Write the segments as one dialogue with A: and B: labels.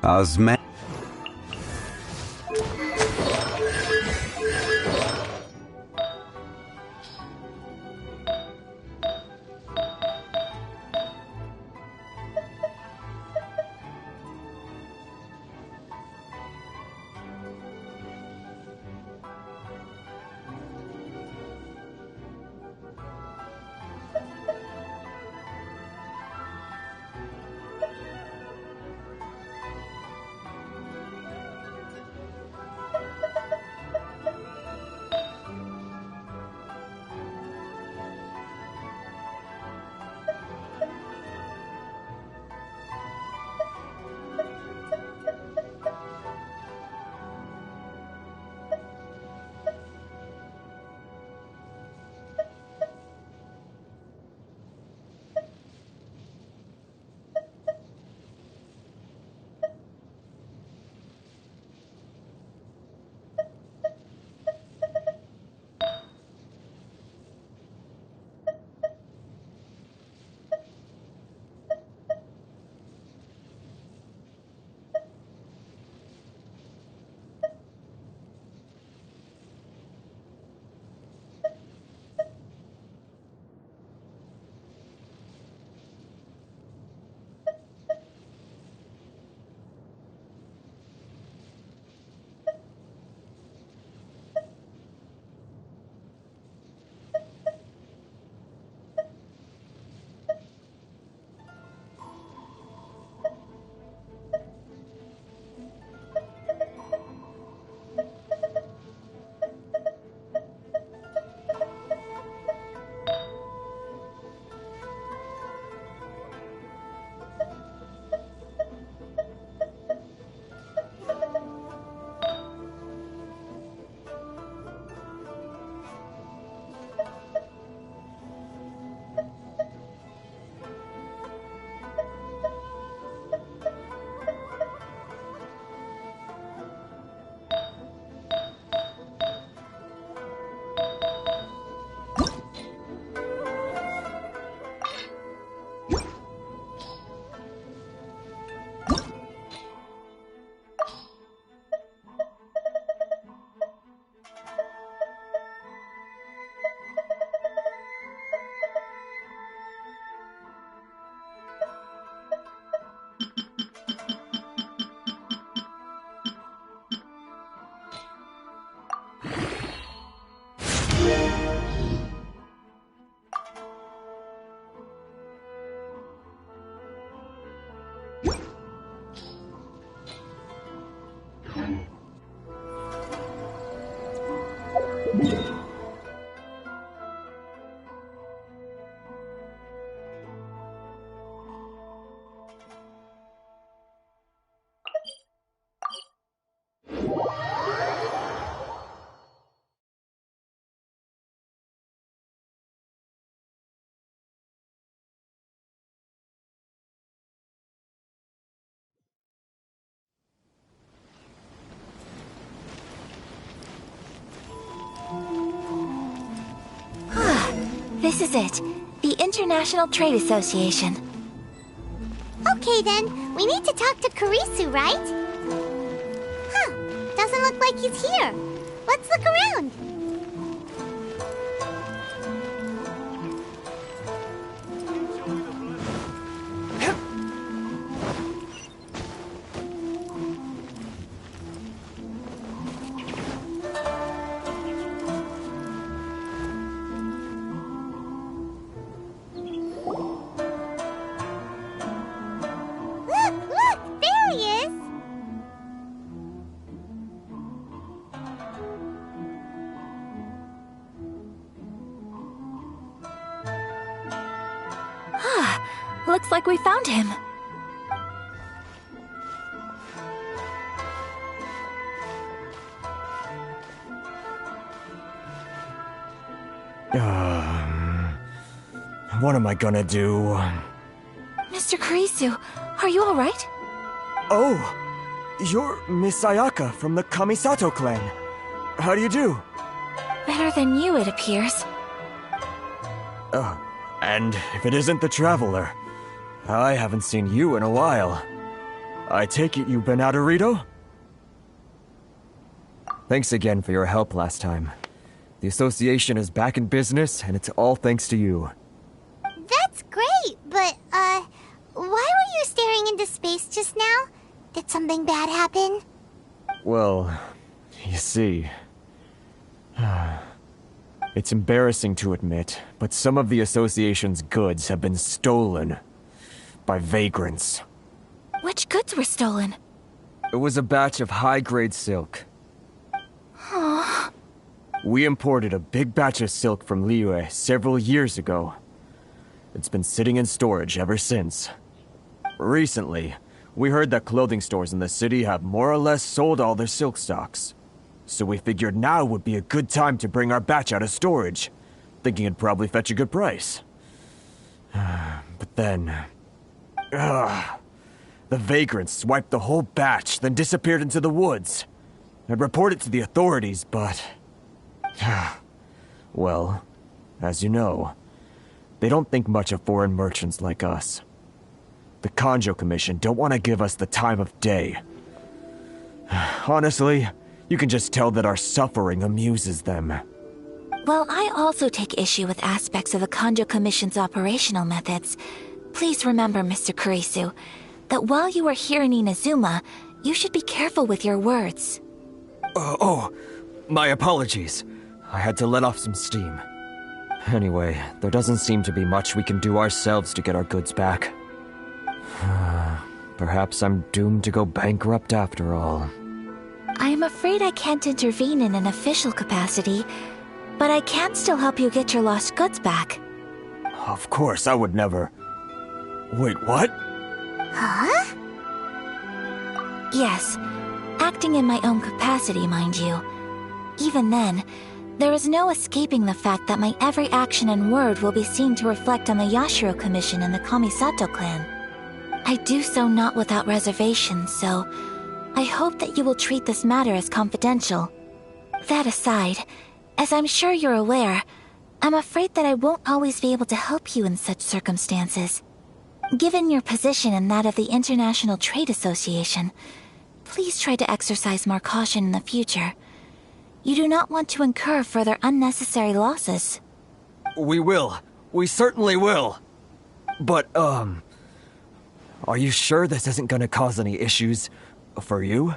A: Osman.
B: This is it. The International Trade Association.
C: Okay then, we need to talk to Kurisu, right? Huh, doesn't look like he's here. Let's look around.
B: Looks like we found him.
D: What am I gonna do?
B: Mr. Kurisu, are you alright?
D: Oh, you're Miss Ayaka from the Kamisato clan. How do you do?
B: Better than you, it appears.
D: And if it isn't the Traveler, I haven't seen you in a while. I take it you've been out of Rito? Thanks again for your help last time. The association is back in business, and it's all thanks to you.
C: That's great, but, why were you staring into space just now? Did something bad happen?
D: Well, you see... It's embarrassing to admit, but some of the association's goods have been stolen by vagrants.
B: Which goods were stolen?
D: It was a batch of high-grade silk. We imported a big batch of silk from Liyue several years ago. It's been sitting in storage ever since. Recently, we heard that clothing stores in the city have more or less sold all their silk stocks. So we figured now would be a good time to bring our batch out of storage, thinking it'd probably fetch a good price. But then... the vagrants swiped the whole batch, then disappeared into the woods. I'd report it to the authorities, but... well, as you know, they don't think much of foreign merchants like us. The Kanjo Commission don't want to give us the time of day. Honestly, you can just tell that our suffering amuses them.
B: Well, I also take issue with aspects of the Kanjo Commission's operational methods. Please remember, Mr. Kurisu, that while you are here in Inazuma, you should be careful with your words.
D: My apologies. I had to let off some steam. Anyway, there doesn't seem to be much we can do ourselves to get our goods back. Perhaps I'm doomed to go bankrupt after all.
B: I am afraid I can't intervene in an official capacity, but I can still help you get your lost goods back.
D: Of course, I would never... Wait, what?
C: Huh?
B: Yes, acting in my own capacity, mind you. Even then, there is no escaping the fact that my every action and word will be seen to reflect on the Yashiro Commission and the Kamisato clan. I do so not without reservation, so I hope that you will treat this matter as confidential. That aside, as I'm sure you're aware, I'm afraid that I won't always be able to help you in such circumstances. Given your position and that of the International Trade Association, please try to exercise more caution in the future. You do not want to incur further unnecessary losses.
D: We will. We certainly will. But, are you sure this isn't gonna cause any issues for you?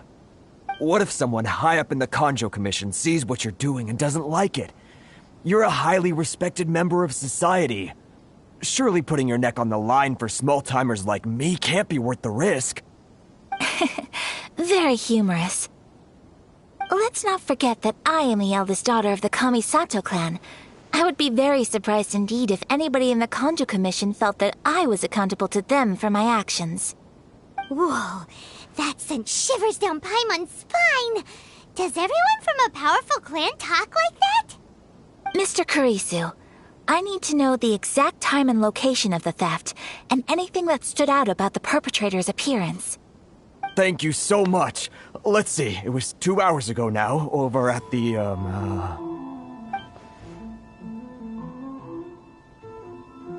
D: What if someone high up in the Kanjo Commission sees what you're doing and doesn't like it? You're a highly respected member of society. Surely putting your neck on the line for small-timers like me can't be worth the risk.
B: Very humorous. Let's not forget that I am the eldest daughter of the Kamisato clan. I would be very surprised indeed if anybody in the Kanjo Commission felt that I was accountable to them for my actions.
C: Whoa, that sent shivers down Paimon's spine! Does everyone from a powerful clan talk like that?
B: Mr. Kurisu, I need to know the exact time and location of the theft, and anything that stood out about the perpetrator's appearance.
D: Thank you so much. Let's see, it was 2 hours ago now, over at the,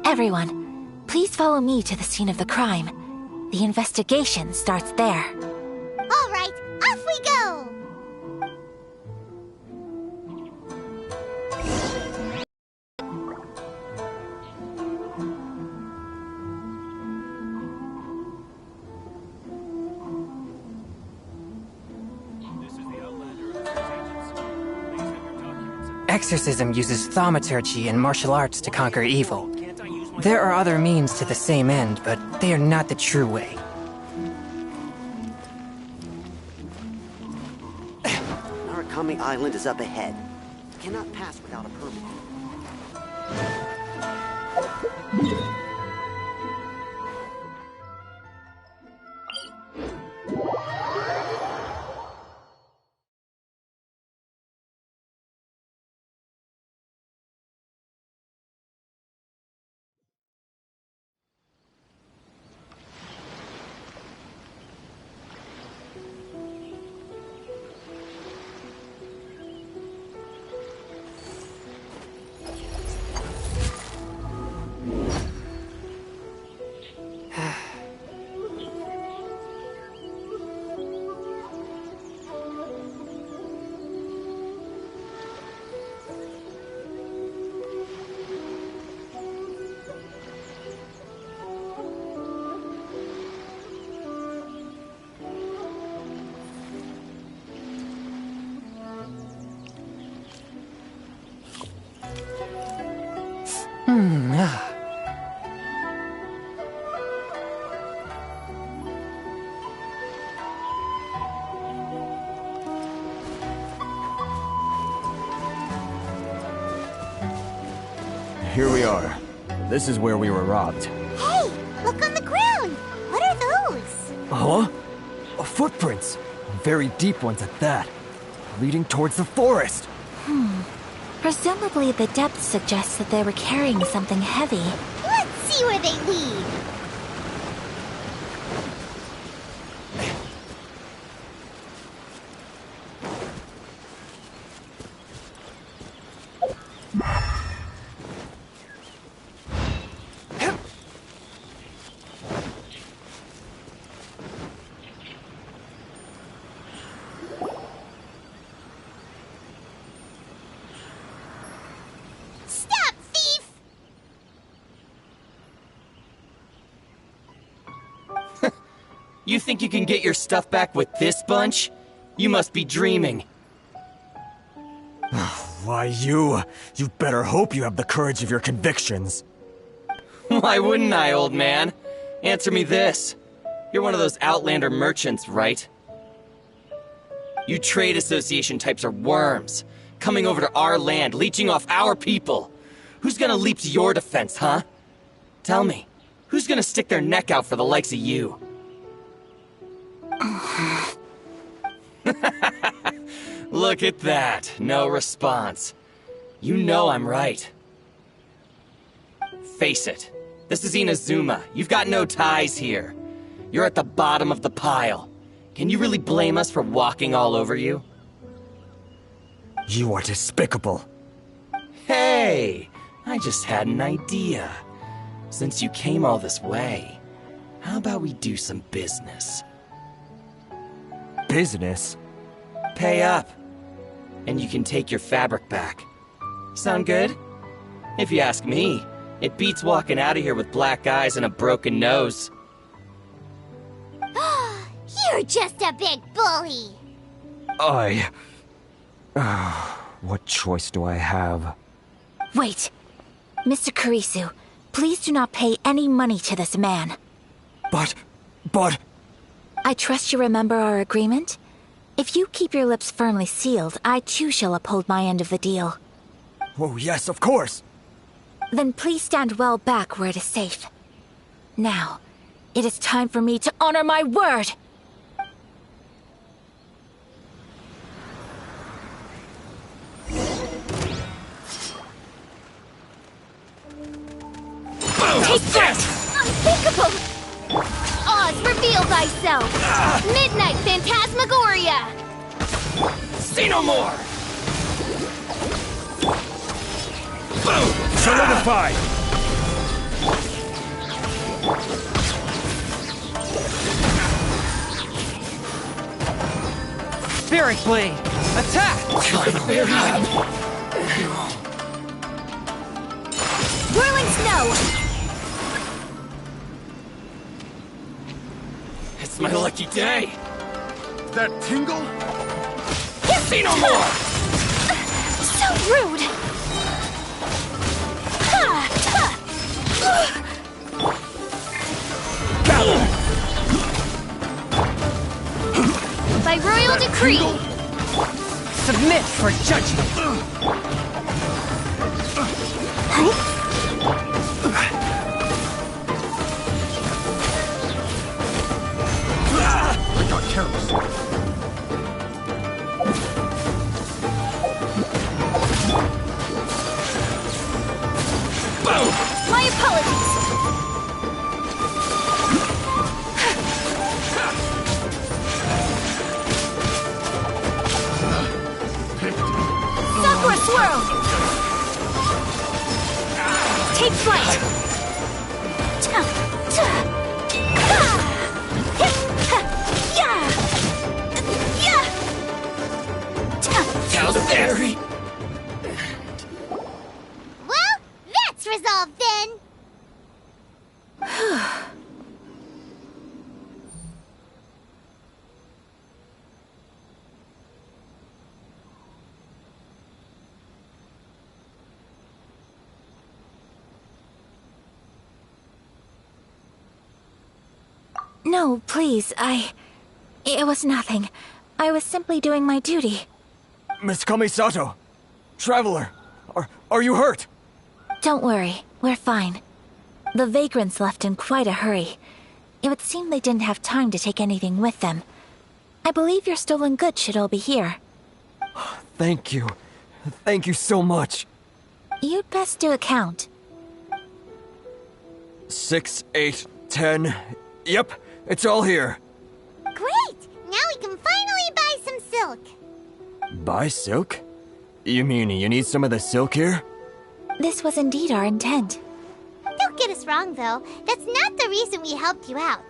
B: Everyone, please follow me to the scene of the crime. The investigation starts there.
C: All right, off we go!
E: Exorcism uses thaumaturgy and martial arts to conquer evil. There are other means to the same end, but they are not the true way.
F: Arakami Island is up ahead. Cannot pass without a permit.
D: Here we are. This is where we were robbed.
C: Hey, look on the ground. What are those?
D: Huh? Footprints. Very deep ones at that. Leading towards the forest.
B: Presumably the depth suggests that they were carrying something heavy.
C: Let's see where they lead. Stop, thief!
G: You think you can get your stuff back with this bunch? You must be dreaming.
D: Why, you better hope you have the courage of your convictions.
G: Why wouldn't I, old man? Answer me this. You're one of those Outlander merchants, right? You trade association types are worms, coming over to our land, leeching off our people. Who's gonna leap to your defense, huh? Tell me, who's gonna stick their neck out for the likes of you? Look at that, no response. You know I'm right. Face it, this is Inazuma. You've got no ties here. You're at the bottom of the pile. Can you really blame us for walking all over you?
D: You are despicable.
G: Hey, I just had an idea. Since you came all this way, how about we do some business?
D: Business?
G: Pay up, and you can take your fabric back. Sound good? If you ask me, it beats walking out of here with black eyes and a broken nose.
C: You're just a big bully.
D: What choice do I have?
B: Wait. Mr. Kurisu, please do not pay any money to this man.
D: But...
B: I trust you remember our agreement? If you keep your lips firmly sealed, I too shall uphold my end of the deal.
D: Oh, yes, of course.
B: Then please stand well back where it is safe. Now, it is time for me to honor my word!
C: Take that! Unthinkable! Oz, reveal thyself! Midnight Phantasmagoria!
G: See no more!
D: Solidified!
E: Spirit Blade! Attack!
C: Whirling Snow!
G: It's my lucky day!
H: That tingle?
G: See no more!
C: So rude! By royal decree!
E: Submit for judgment!
H: I got careless.
C: My apologies! Sakura Swirl! Take flight!
G: Cowberry!
C: Well, that's resolved then!
B: No, please, It was nothing. I was simply doing my duty.
D: Miss Kamisato! Traveler! Are you hurt?
B: Don't worry, we're fine. The vagrants left in quite a hurry. It would seem they didn't have time to take anything with them. I believe your stolen goods should all be here.
D: Thank you. Thank you so much.
B: You'd best do a count.
D: 6, 8, 10. Yep, it's all here.
C: Great! Now we can finally buy some silk.
D: Buy silk? You mean you need some of the silk here?
B: This was indeed our intent.
C: Don't get us wrong, though. That's not the reason we helped you out.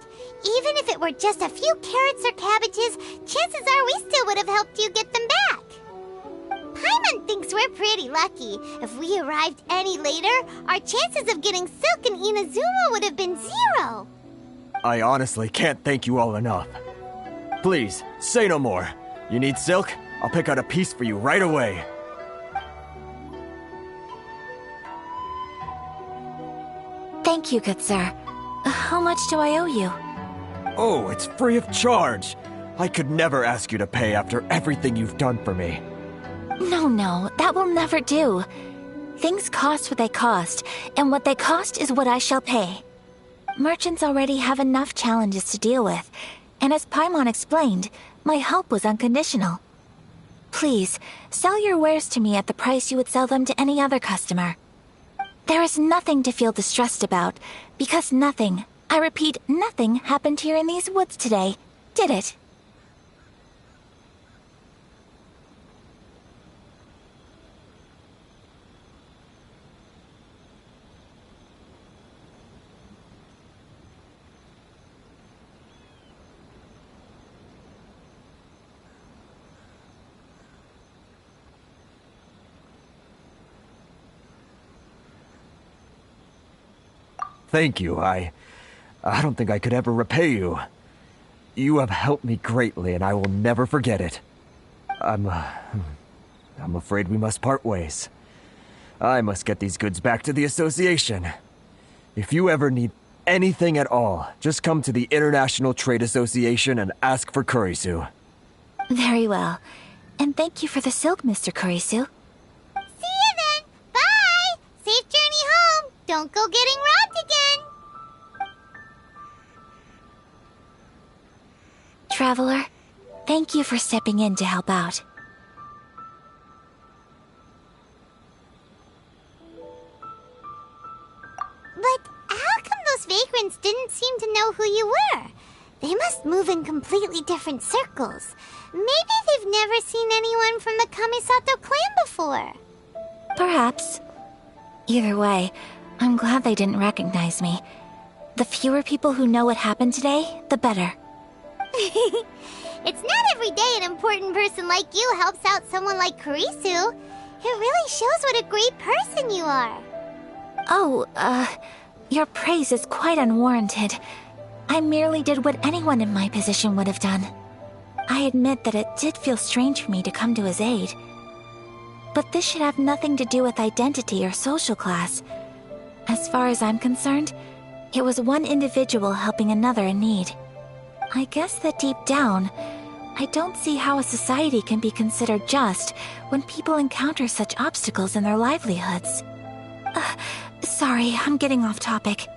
C: Even if it were just a few carrots or cabbages, chances are we still would have helped you get them back. Paimon thinks we're pretty lucky. If we arrived any later, our chances of getting silk in Inazuma would have been 0.
D: I honestly can't thank you all enough. Please, say no more. You need silk? I'll pick out a piece for you right away.
B: Thank you, good sir. How much do I owe you?
D: Oh, it's free of charge. I could never ask you to pay after everything you've done for me.
B: No, that will never do. Things cost what they cost, and what they cost is what I shall pay. Merchants already have enough challenges to deal with, and as Paimon explained, my help was unconditional. Please, sell your wares to me at the price you would sell them to any other customer. There is nothing to feel distressed about, because nothing, I repeat, nothing happened here in these woods today, did it?
D: Thank you. I don't think I could ever repay you. You have helped me greatly, and I will never forget it. I'm afraid we must part ways. I must get these goods back to the association. If you ever need anything at all, just come to the International Trade Association and ask for Kurisu.
B: Very well. And thank you for the silk, Mr. Kurisu.
C: See you then! Bye! Safe journey home! Don't go getting robbed again!
B: Traveler, thank you for stepping in to help out.
C: But how come those vagrants didn't seem to know who you were? They must move in completely different circles. Maybe they've never seen anyone from the Kamisato clan before.
B: Perhaps. Either way, I'm glad they didn't recognize me. The fewer people who know what happened today, the better.
C: It's not every day an important person like you helps out someone like Kurisu. It really shows what a great person you are.
B: Oh, your praise is quite unwarranted. I merely did what anyone in my position would have done. I admit that it did feel strange for me to come to his aid. But this should have nothing to do with identity or social class. As far as I'm concerned, it was one individual helping another in need. I guess that deep down, I don't see how a society can be considered just when people encounter such obstacles in their livelihoods. Sorry, I'm getting off topic.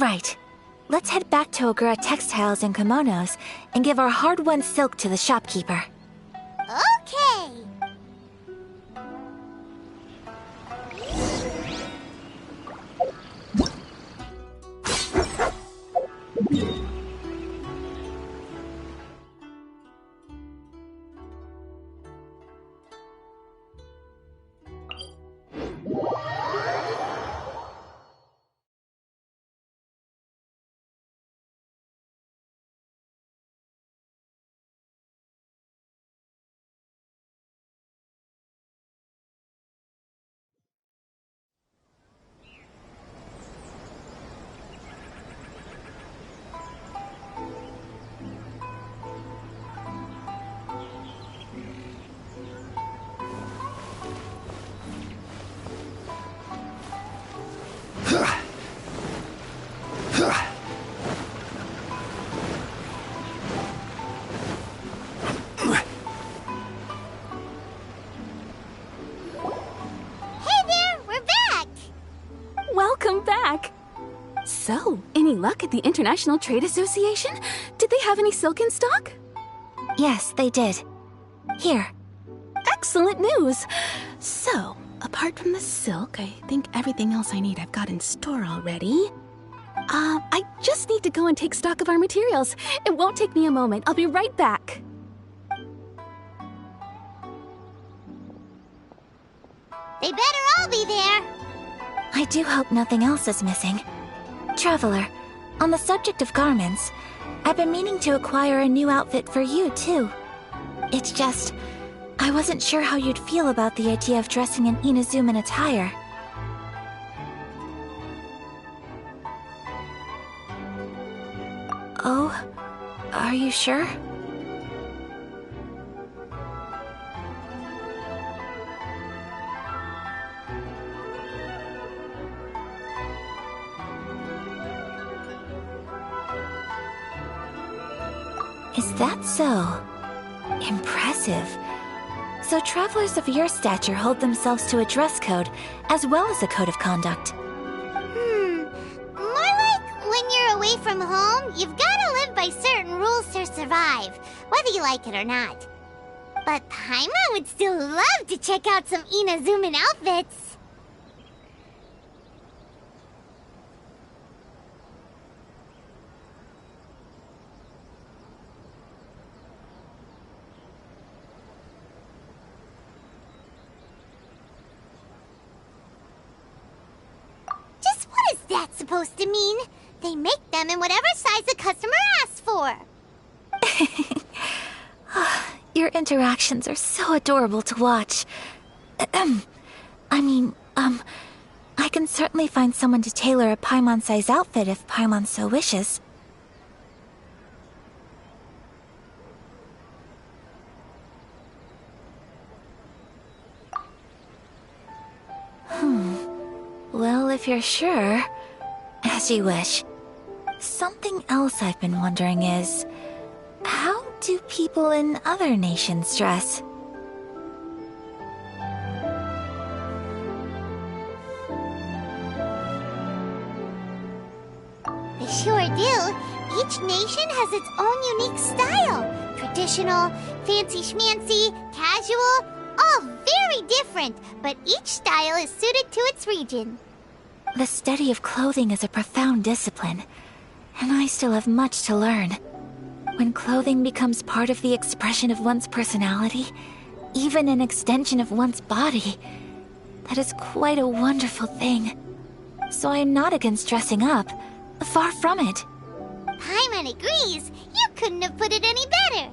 B: Right. Let's head back to Ogura Textiles and Kimonos and give our hard-won silk to the shopkeeper.
C: Okay.
I: Welcome back! So, any luck at the International Trade Association? Did they have any silk in stock?
B: Yes, they did. Here.
I: Excellent news! So, apart from the silk, I think everything else I need I've got in store already. I just need to go and take stock of our materials. It won't take me a moment. I'll be right back.
C: They better all be there.
B: I do hope nothing else is missing. Traveler, on the subject of garments, I've been meaning to acquire a new outfit for you, too. It's just, I wasn't sure how you'd feel about the idea of dressing in Inazuman attire. Oh, are you sure? Is that so? Impressive. So travelers of your stature hold themselves to a dress code, as well as a code of conduct.
C: More like when you're away from home, you've gotta live by certain rules to survive, whether you like it or not. But Paimon would still love to check out some Inazuman outfits. That's supposed to mean they make them in whatever size the customer asks for.
B: Your interactions are so adorable to watch. I can certainly find someone to tailor a Paimon-size outfit if Paimon so wishes. Well, if you're sure, as you wish. Something else I've been wondering is, how do people in other nations dress?
C: They sure do. Each nation has its own unique style. Traditional, fancy schmancy, casual, all very different, but each style is suited to its region.
B: The study of clothing is a profound discipline, and I still have much to learn. When clothing becomes part of the expression of one's personality, even an extension of one's body, that is quite a wonderful thing. So I am not against dressing up, far from it.
C: Paimon agrees. You couldn't have put it any better.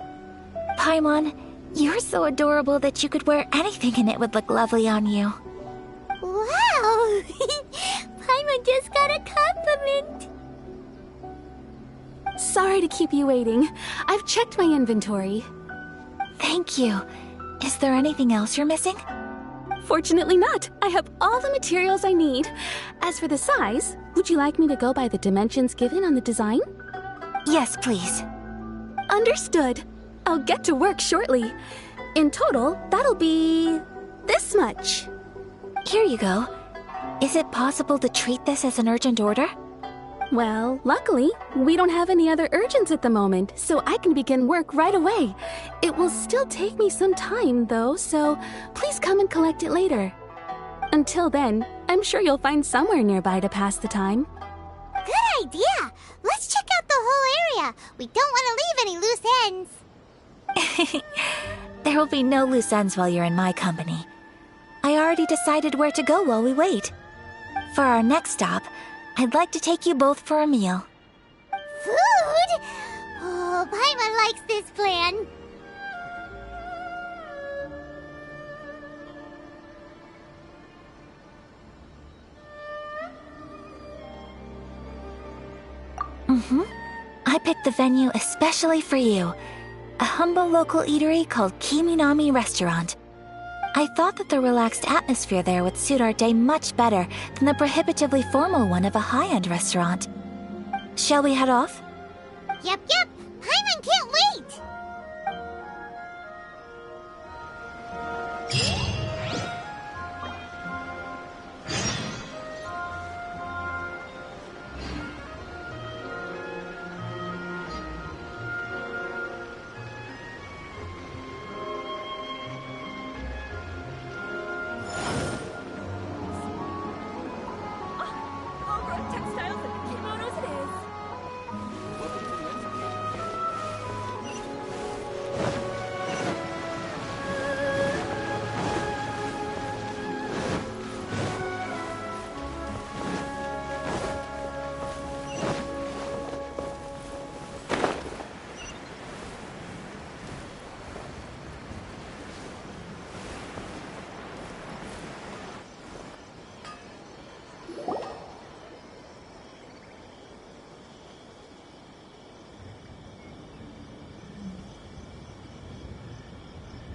B: Paimon, you're so adorable that you could wear anything and it would look lovely on you.
C: Wow! Paimon just got a compliment!
I: Sorry to keep you waiting. I've checked my inventory.
B: Thank you. Is there anything else you're missing?
I: Fortunately not. I have all the materials I need. As for the size, would you like me to go by the dimensions given on the design?
B: Yes, please.
I: Understood. I'll get to work shortly. In total, that'll be this much.
B: Here you go. Is it possible to treat this as an urgent order?
I: Well, luckily, we don't have any other urgents at the moment, so I can begin work right away. It will still take me some time, though, so please come and collect it later. Until then, I'm sure you'll find somewhere nearby to pass the time.
C: Good idea! Let's check out the whole area. We don't want to leave any loose ends.
B: There will be no loose ends while you're in my company. I already decided where to go while we wait. For our next stop, I'd like to take you both for a meal.
C: Food? Oh, Paimon likes this plan.
B: I picked the venue especially for you. A humble local eatery called Kiminami Restaurant. I thought that the relaxed atmosphere there would suit our day much better than the prohibitively formal one of a high-end restaurant. Shall we head off?
C: Yep. Paimon can't wait.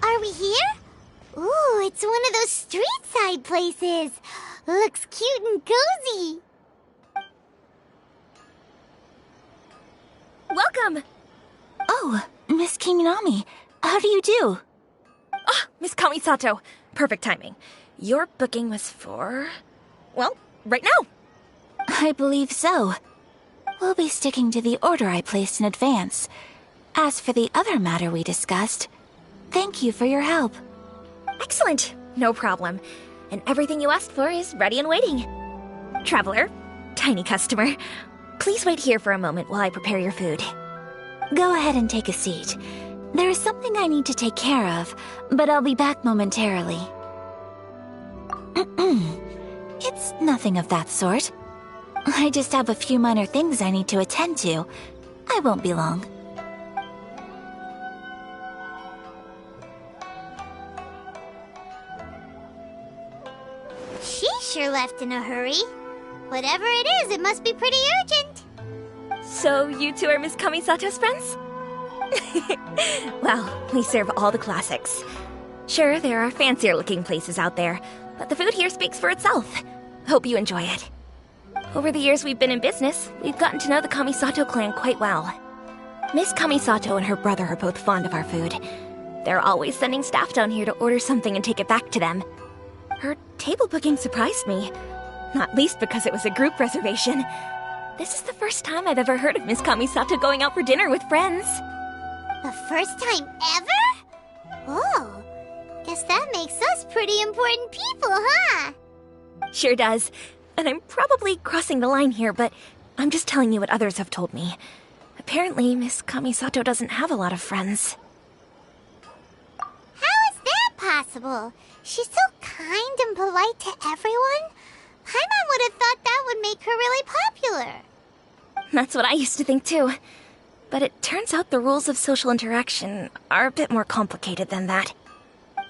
C: Are we here? Ooh, it's one of those street-side places. Looks cute and cozy.
J: Welcome!
B: Oh, Miss Kiminami, how do you do?
J: Ah, Miss Kamisato. Perfect timing. Your booking was for... well, right now.
B: I believe so. We'll be sticking to the order I placed in advance. As for the other matter we discussed, thank you for your help.
J: Excellent. No problem. And everything you asked for is ready and waiting. Traveler, tiny customer, please wait here for a moment while I prepare your food.
B: Go ahead and take a seat. There is something I need to take care of, but I'll be back momentarily. It's nothing of that sort. I just have a few minor things I need to attend to. I won't be long.
C: She sure left in a hurry. Whatever it is, it must be pretty urgent.
J: So you two are Miss Kamisato's friends? Well, we serve all the classics. Sure, there are fancier-looking places out there, but the food here speaks for itself. Hope you enjoy it. Over the years we've been in business, we've gotten to know the Kamisato clan quite well. Miss Kamisato and her brother are both fond of our food. They're always sending staff down here to order something and take it back to them. Her table booking surprised me, not least because it was a group reservation. This is the first time I've ever heard of Miss Kamisato going out for dinner with friends.
C: The first time ever? Oh, guess that makes us pretty important people, huh?
J: Sure does. And I'm probably crossing the line here, but I'm just telling you what others have told me. Apparently, Miss Kamisato doesn't have a lot of friends.
C: How is that possible? She's so kind and polite to everyone. Paimon would have thought that would make her really popular.
J: That's what I used to think too. But it turns out the rules of social interaction are a bit more complicated than that.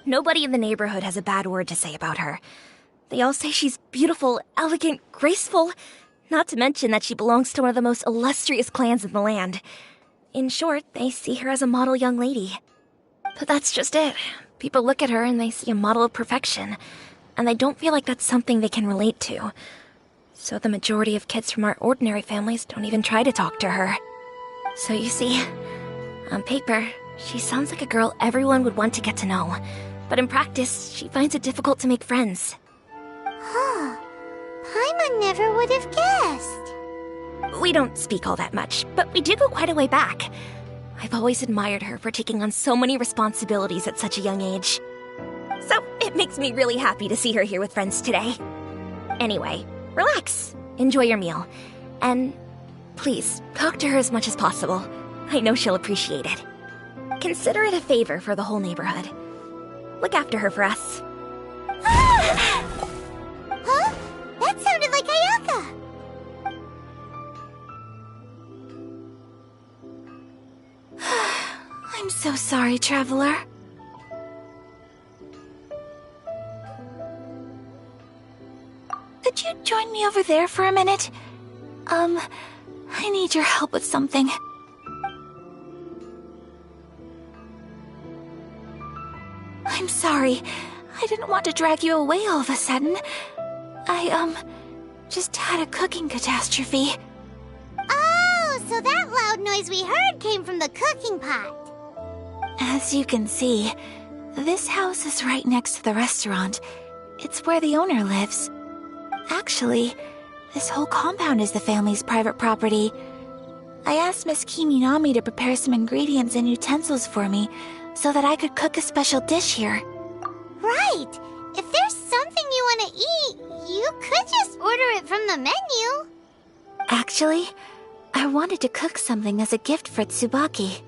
J: Nobody in the neighborhood has a bad word to say about her. They all say she's beautiful, elegant, graceful, not to mention that she belongs to one of the most illustrious clans in the land. In short, they see her as a model young lady. But that's just it. People look at her and they see a model of perfection, and they don't feel like that's something they can relate to. So the majority of kids from our ordinary families don't even try to talk to her. So you see, on paper, she sounds like a girl everyone would want to get to know. But in practice, she finds it difficult to make friends.
C: Huh. Paimon never would have guessed.
J: We don't speak all that much, but we do go quite a way back. I've always admired her for taking on so many responsibilities at such a young age. So it makes me really happy to see her here with friends today. Anyway, relax, enjoy your meal, and please, talk to her as much as possible. I know she'll appreciate it. Consider it a favor for the whole neighborhood. Look after her for us.
C: Huh? That sounded like Ayaka!
B: I'm so sorry, Traveler. Could you join me over there for a minute? I need your help with something. I'm sorry. I didn't want to drag you away all of a sudden. I, just had a cooking catastrophe.
C: Oh, so that loud noise we heard came from the cooking pot.
B: As you can see, this house is right next to the restaurant. It's where the owner lives. Actually, this whole compound is the family's private property. I asked Miss Kiminami to prepare some ingredients and utensils for me so that I could cook a special dish here.
C: Right! If there's something you want to eat, you could just order it from the menu.
B: Actually, I wanted to cook something as a gift for Tsubaki.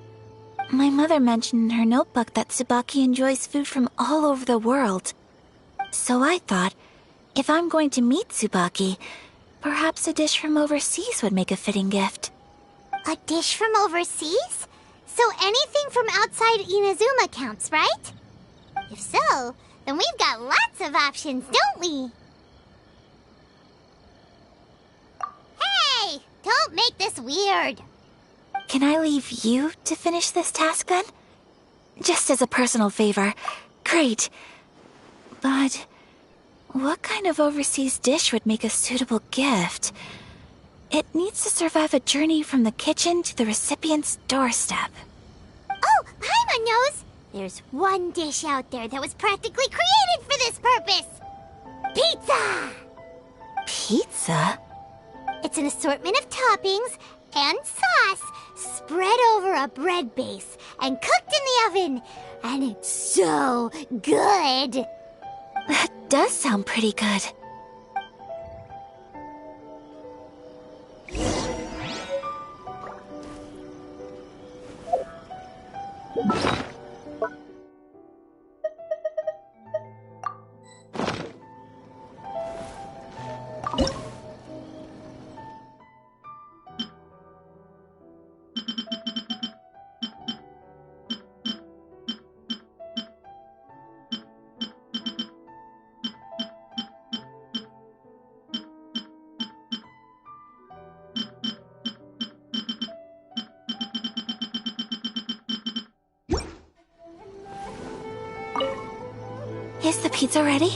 B: My mother mentioned in her notebook that Tsubaki enjoys food from all over the world. So I thought, if I'm going to meet Tsubaki, perhaps a dish from overseas would make a fitting gift.
C: A dish from overseas? So anything from outside Inazuma counts, right? If so, then we've got lots of options, don't we? Hey! Don't make this weird!
B: Can I leave you to finish this task then? Just as a personal favor. Great. But what kind of overseas dish would make a suitable gift? It needs to survive a journey from the kitchen to the recipient's doorstep.
C: Oh, Paimon knows! There's one dish out there that was practically created for this purpose! Pizza!
B: Pizza?
C: It's an assortment of toppings and sauce spread over a bread base and cooked in the oven. And it's so good!
B: That does sound pretty good. Is the pizza ready?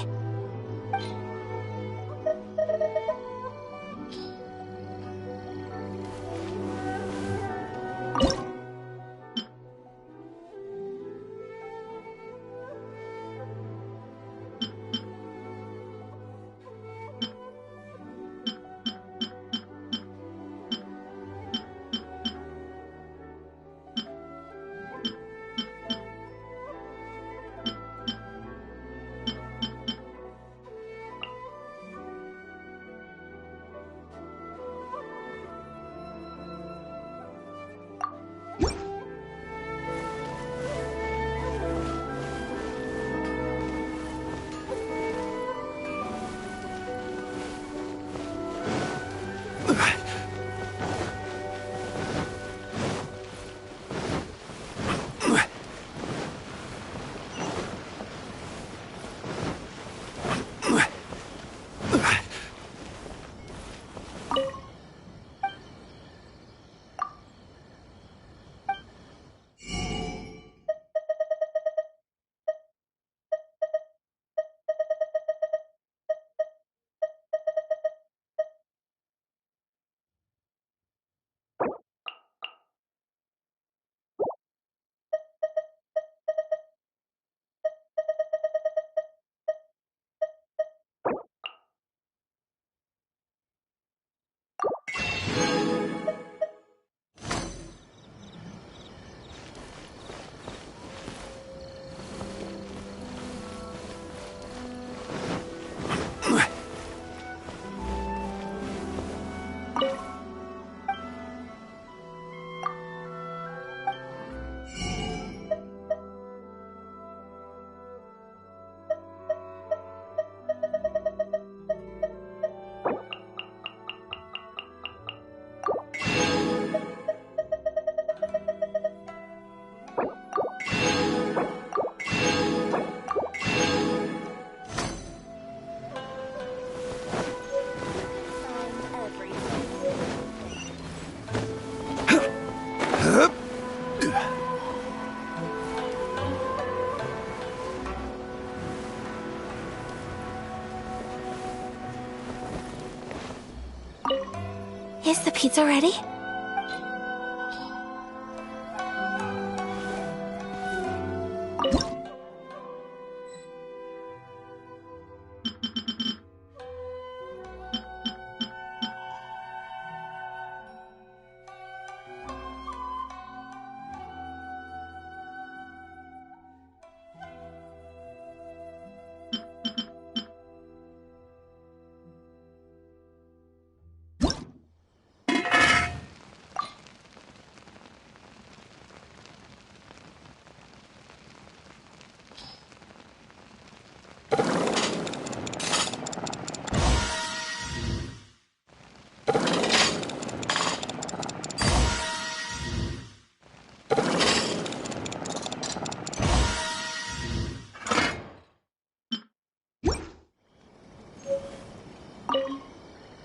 B: Is the pizza ready?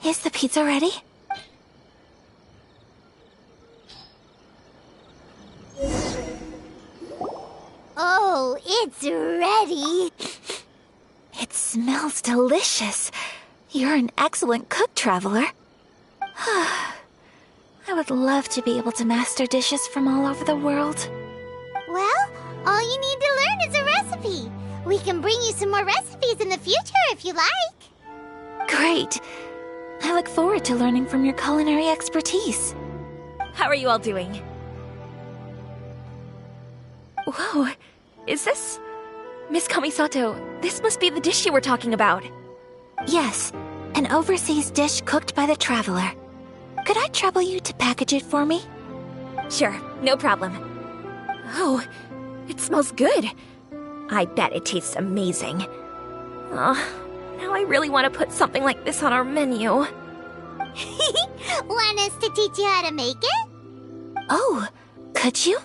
B: Is the pizza ready?
C: Oh, it's ready.
B: It smells delicious. You're an excellent cook, Traveler. I would love to be able to master dishes from all over the world.
C: Well, all you need to learn is a recipe. We can bring you some more recipes in the future if you like.
B: Great. I look forward to learning from your culinary expertise.
J: How are you all doing? Whoa, is this... Miss Kamisato, this must be the dish you were talking about.
B: Yes, an overseas dish cooked by the Traveler. Could I trouble you to package it for me?
J: Sure, no problem. Oh, it smells good. I bet it tastes amazing. Now I really want to put something like this on our menu.
C: Want us to teach you how to make it?
B: Oh, could you?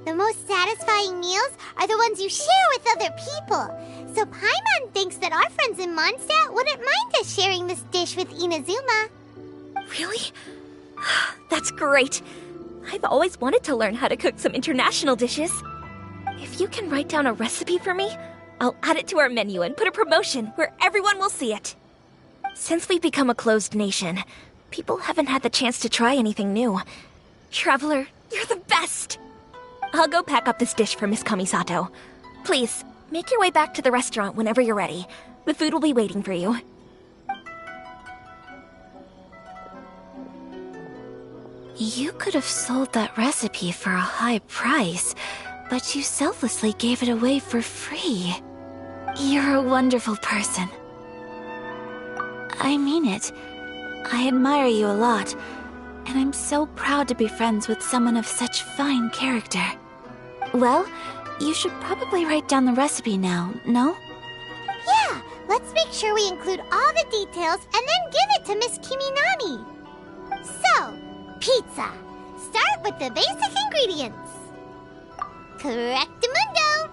C: The most satisfying meals are the ones you share with other people. So Paimon thinks that our friends in Mondstadt wouldn't mind us sharing this dish with Inazuma.
J: Really? That's great. I've always wanted to learn how to cook some international dishes. If you can write down a recipe for me, I'll add it to our menu and put a promotion where everyone will see it. Since we've become a closed nation, people haven't had the chance to try anything new. Traveler, you're the best! I'll go pack up this dish for Miss Kamisato. Please, make your way back to the restaurant whenever you're ready. The food will be waiting for you.
B: You could have sold that recipe for a high price, but you selflessly gave it away for free. You're a wonderful person. I mean it. I admire you a lot, and I'm so proud to be friends with someone of such fine character. Well, you should probably write down the recipe now, no?
C: Yeah, let's make sure we include all the details and then give it to Miss Kiminami. So, pizza. Start with the basic ingredients. Correctamundo.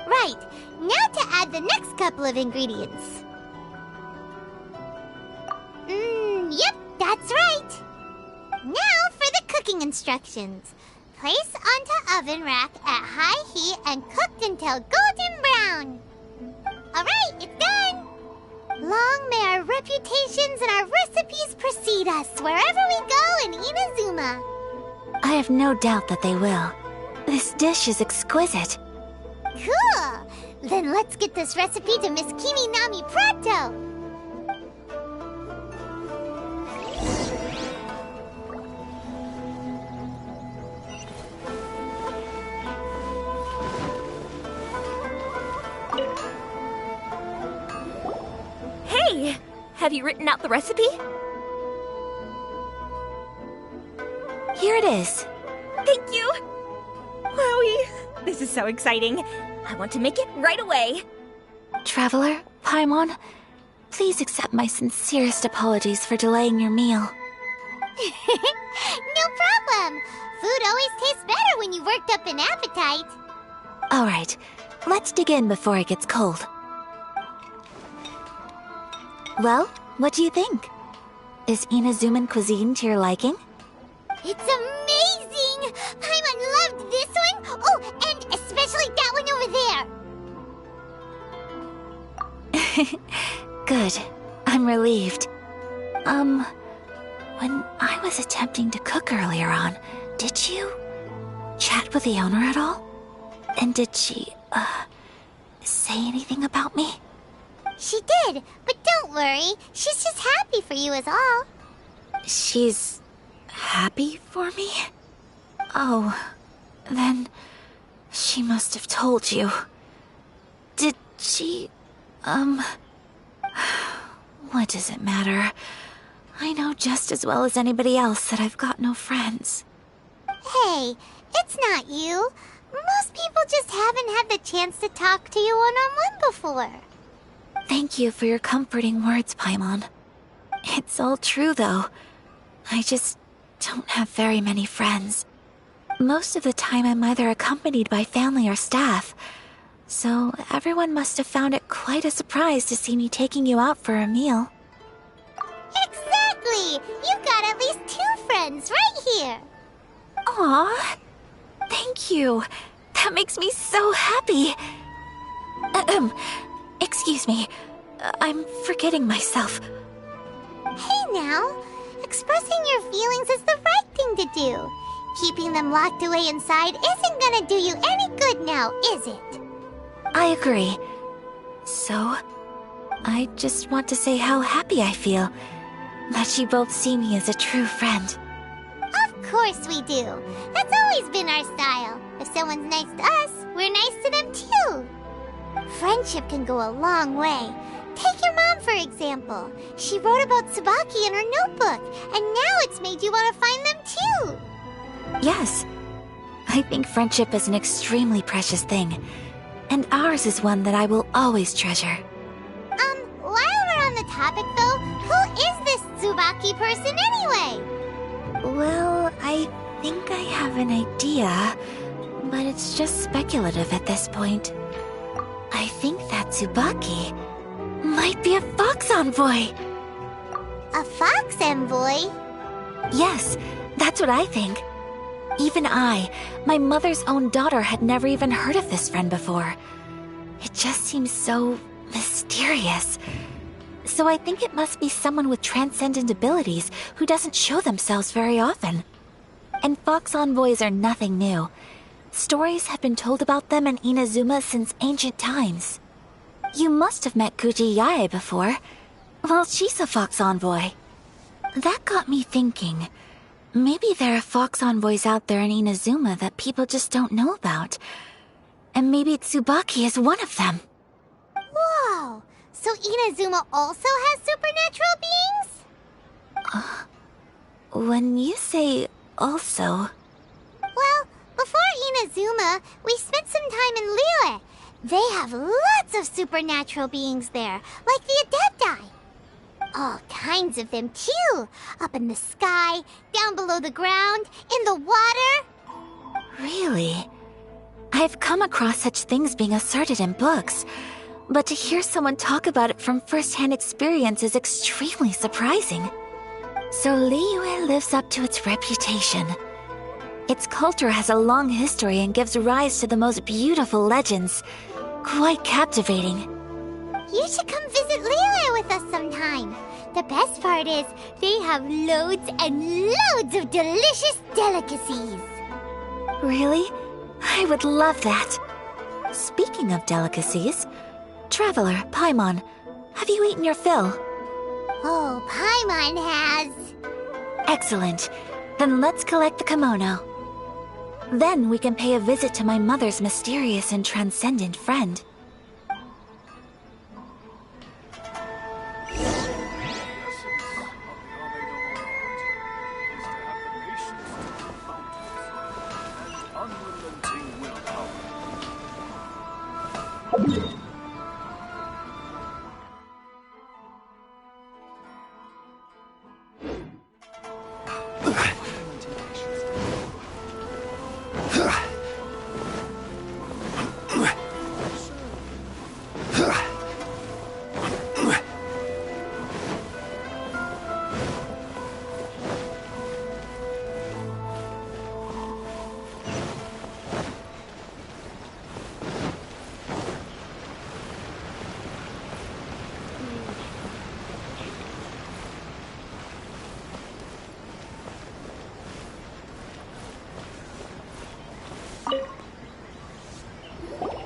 C: Right, now to add the next couple of ingredients. Yep, that's right. Now for the cooking instructions. Place onto oven rack at high heat and cooked until golden brown. Alright, it's done. Long may our reputations and our recipes precede us wherever we go in Inazuma.
B: I have no doubt that they will. This dish is exquisite.
C: Cool! Then let's get this recipe to Miss Kiminami pronto!
J: Hey! Have you written out the recipe?
B: Here it is.
J: Thank you! Wowie! This is so exciting. I want to make it right away.
B: Traveler, Paimon, please accept my sincerest apologies for delaying your meal.
C: No problem. Food always tastes better when you've worked up an appetite.
B: All right, let's dig in before it gets cold. Well, what do you think? Is Inazuman cuisine to your liking?
C: It's amazing! Paimon loved this one! Oh, and especially that one over there!
B: Good. I'm relieved. When I was attempting to cook earlier on, did you chat with the owner at all? And did she, say anything about me?
C: She did, but don't worry. She's just happy for you is all.
B: She's happy for me? Oh, then she must have told you. Did she, what does it matter? I know just as well as anybody else that I've got no friends.
C: Hey, it's not you. Most people just haven't had the chance to talk to you one-on-one before.
B: Thank you for your comforting words, Paimon. It's all true, though. I just don't have very many friends. Most of the time I'm either accompanied by family or staff, so everyone must have found it quite a surprise to see me taking you out for a meal.
C: Exactly! You've got at least 2 friends right here.
B: Aw, thank you. That makes me so happy. Excuse me. I'm forgetting myself.
C: Hey now, expressing your feelings is the right thing to do. Keeping them locked away inside isn't gonna do you any good now, is it?
B: I agree. So, I just want to say how happy I feel that you both see me as a true friend.
C: Of course we do. That's always been our style. If someone's nice to us, we're nice to them too. Friendship can go a long way. Take your mom, for example. She wrote about Tsubaki in her notebook, and now it's made you want to find them too.
B: Yes. I think friendship is an extremely precious thing, and ours is one that I will always treasure.
C: While we're on the topic though, who is this Tsubaki person anyway?
B: Well, I think I have an idea, but it's just speculative at this point. I think that Tsubaki might be a fox envoy.
C: A fox envoy?
B: Yes, that's what I think. Even I, my mother's own daughter, had never even heard of this friend before. It just seems so mysterious. So I think it must be someone with transcendent abilities who doesn't show themselves very often. And fox envoys are nothing new. Stories have been told about them in Inazuma since ancient times. You must have met Kuji Yae before. Well, she's a fox envoy. That got me thinking. Maybe there are fox envoys out there in Inazuma that people just don't know about. And maybe Tsubaki is one of them.
C: Whoa! So Inazuma also has supernatural beings?
B: When you say also...
C: Well, before Inazuma, we spent some time in Liyue. They have lots of supernatural beings there, like the Adepti. All kinds of them, too. Up in the sky, down below the ground, in the water.
B: Really? I've come across such things being asserted in books, but to hear someone talk about it from first-hand experience is extremely surprising. So Liyue lives up to its reputation. Its culture has a long history and gives rise to the most beautiful legends. Quite captivating.
C: You should come visit Liyue with us sometime. The best part is, they have loads and loads of delicious delicacies.
B: Really? I would love that. Speaking of delicacies, Traveler, Paimon, have you eaten your fill?
C: Oh, Paimon has.
B: Excellent. Then let's collect the kimono. Then we can pay a visit to my mother's mysterious and transcendent friend.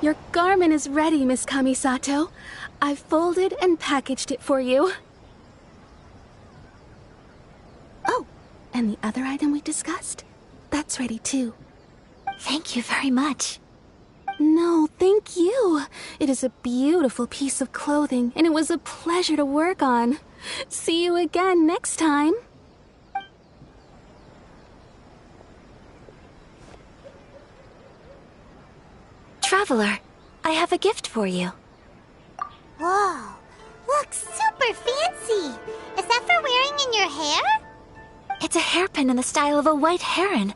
I: Your garment is ready, Miss Kamisato. I've folded and packaged it for you. Oh, and the other item we discussed? That's ready too.
B: Thank you very much.
I: No, thank you. It is a beautiful piece of clothing, and it was a pleasure to work on. See you again next time.
B: Traveler, I have a gift for you.
C: Whoa, looks super fancy. Is that for wearing in your hair?
B: It's a hairpin in the style of a white heron.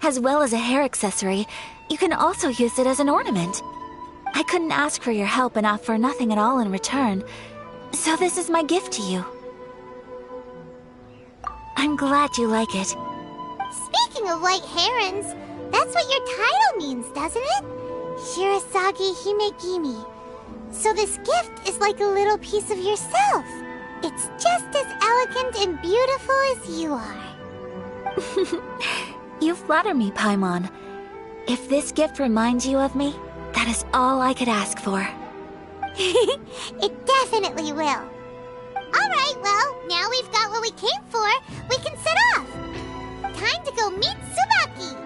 B: As well as a hair accessory, you can also use it as an ornament. I couldn't ask for your help and offer nothing at all in return, so this is my gift to you. I'm glad you like it.
C: Speaking of white herons, that's what your title means, doesn't it? Shirasagi Himegimi. So this gift is like a little piece of yourself. It's just as elegant and beautiful as you are.
B: You flatter me, Paimon. If this gift reminds you of me, that is all I could ask for.
C: It definitely will. Alright, well, now we've got what we came for. We can set off. Time to go meet Tsubaki.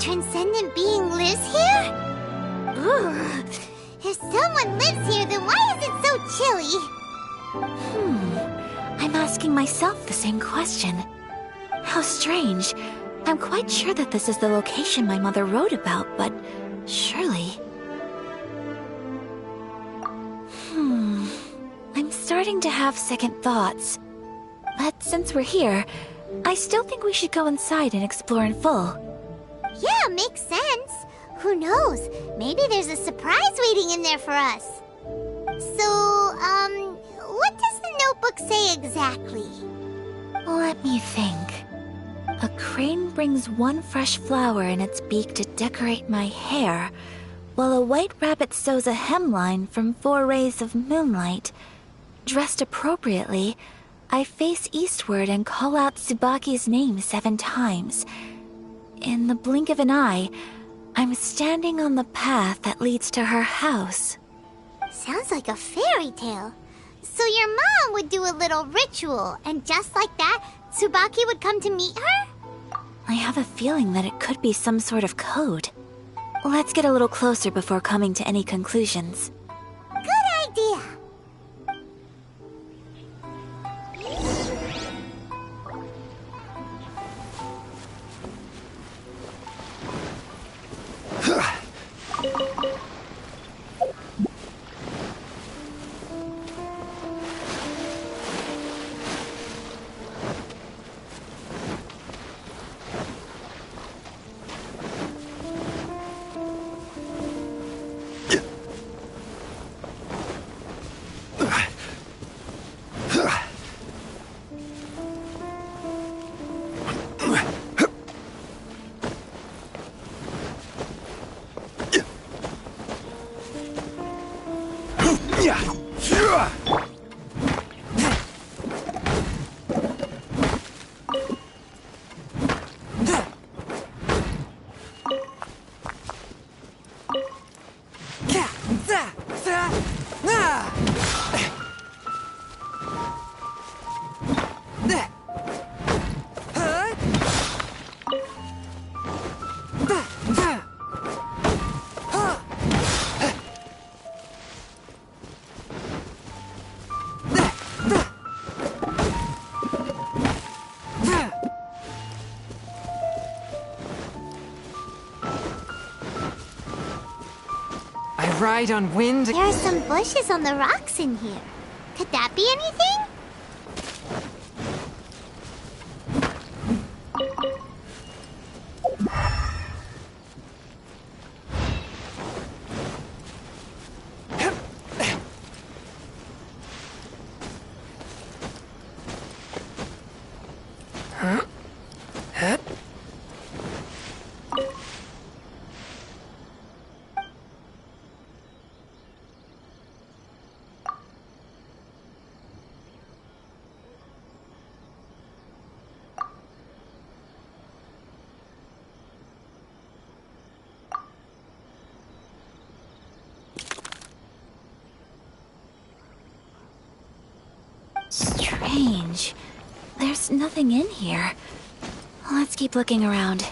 C: Transcendent being lives here? Ugh. If someone lives here, then why is it so chilly?
B: I'm asking myself the same question. How strange. I'm quite sure that this is the location my mother wrote about, but surely... I'm starting to have second thoughts. But since we're here, I still think we should go inside and explore in full.
C: Yeah, makes sense. Who knows? Maybe there's a surprise waiting in there for us. So, what does the notebook say exactly?
B: Let me think. A crane brings one fresh flower in its beak to decorate my hair, while a white rabbit sews a hemline from 4 rays of moonlight. Dressed appropriately, I face eastward and call out Tsubaki's name 7 times. In the blink of an eye, I'm standing on the path that leads to her house.
C: Sounds like a fairy tale. So your mom would do a little ritual, and just like that, Tsubaki would come to meet her?
B: I have a feeling that it could be some sort of code. Let's get a little closer before coming to any conclusions.
C: Good idea.
E: ride on wind?
C: There are some bushes on the rocks in here. Could that be anything?
B: Strange. There's nothing in here. Let's keep looking around.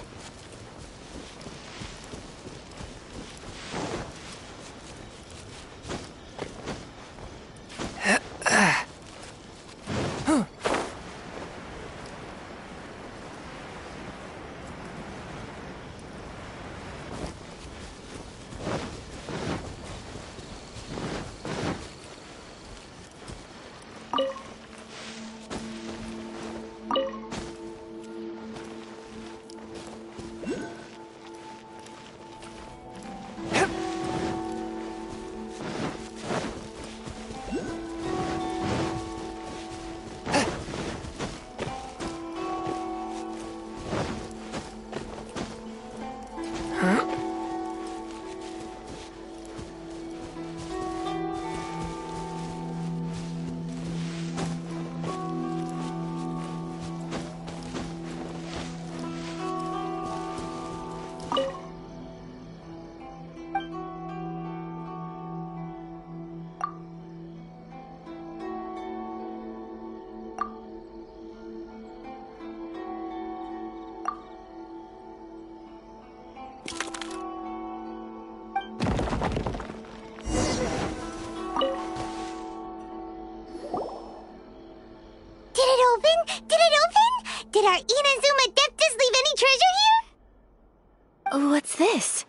B: Did our Inazuma Adeptus leave any treasure here? What's this?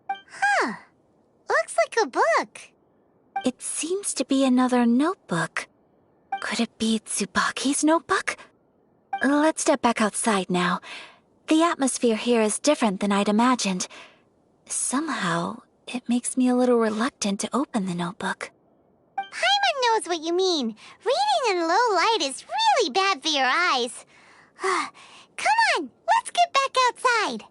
C: Huh. Looks like a book.
B: It seems to be another notebook. Could it be Tsubaki's notebook? Let's step back outside now. The atmosphere here is different than I'd imagined. Somehow, it makes me a little reluctant to open the notebook.
C: Paimon knows what you mean. Reading in low light is really bad for your eyes. Come on, let's get back outside.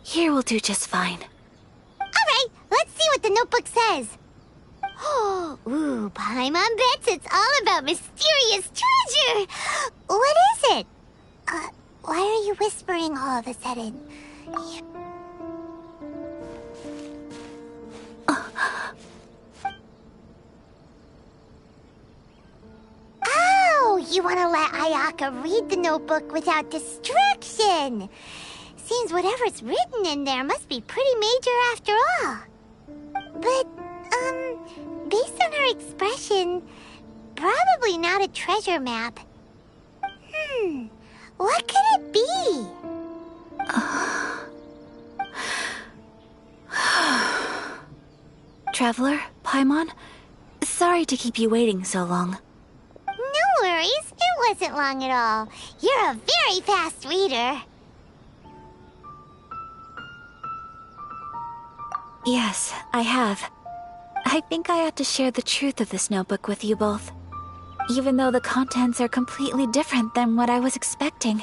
B: Here will do just fine.
C: Alright, let's see what the notebook says. Ooh, Paimon bets it's all about mysterious treasure. What is it? Why are you whispering all of a sudden? Oh, you want to let Ayaka read the notebook without distraction. Seems whatever's written in there must be pretty major after all. But, based on her expression, probably not a treasure map. What could it be?
B: Traveler, Paimon, sorry to keep you waiting so long.
C: No worries, it wasn't long at all. You're a very fast reader.
B: Yes, I have. I think I ought to share the truth of this notebook with you both. Even though the contents are completely different than what I was expecting.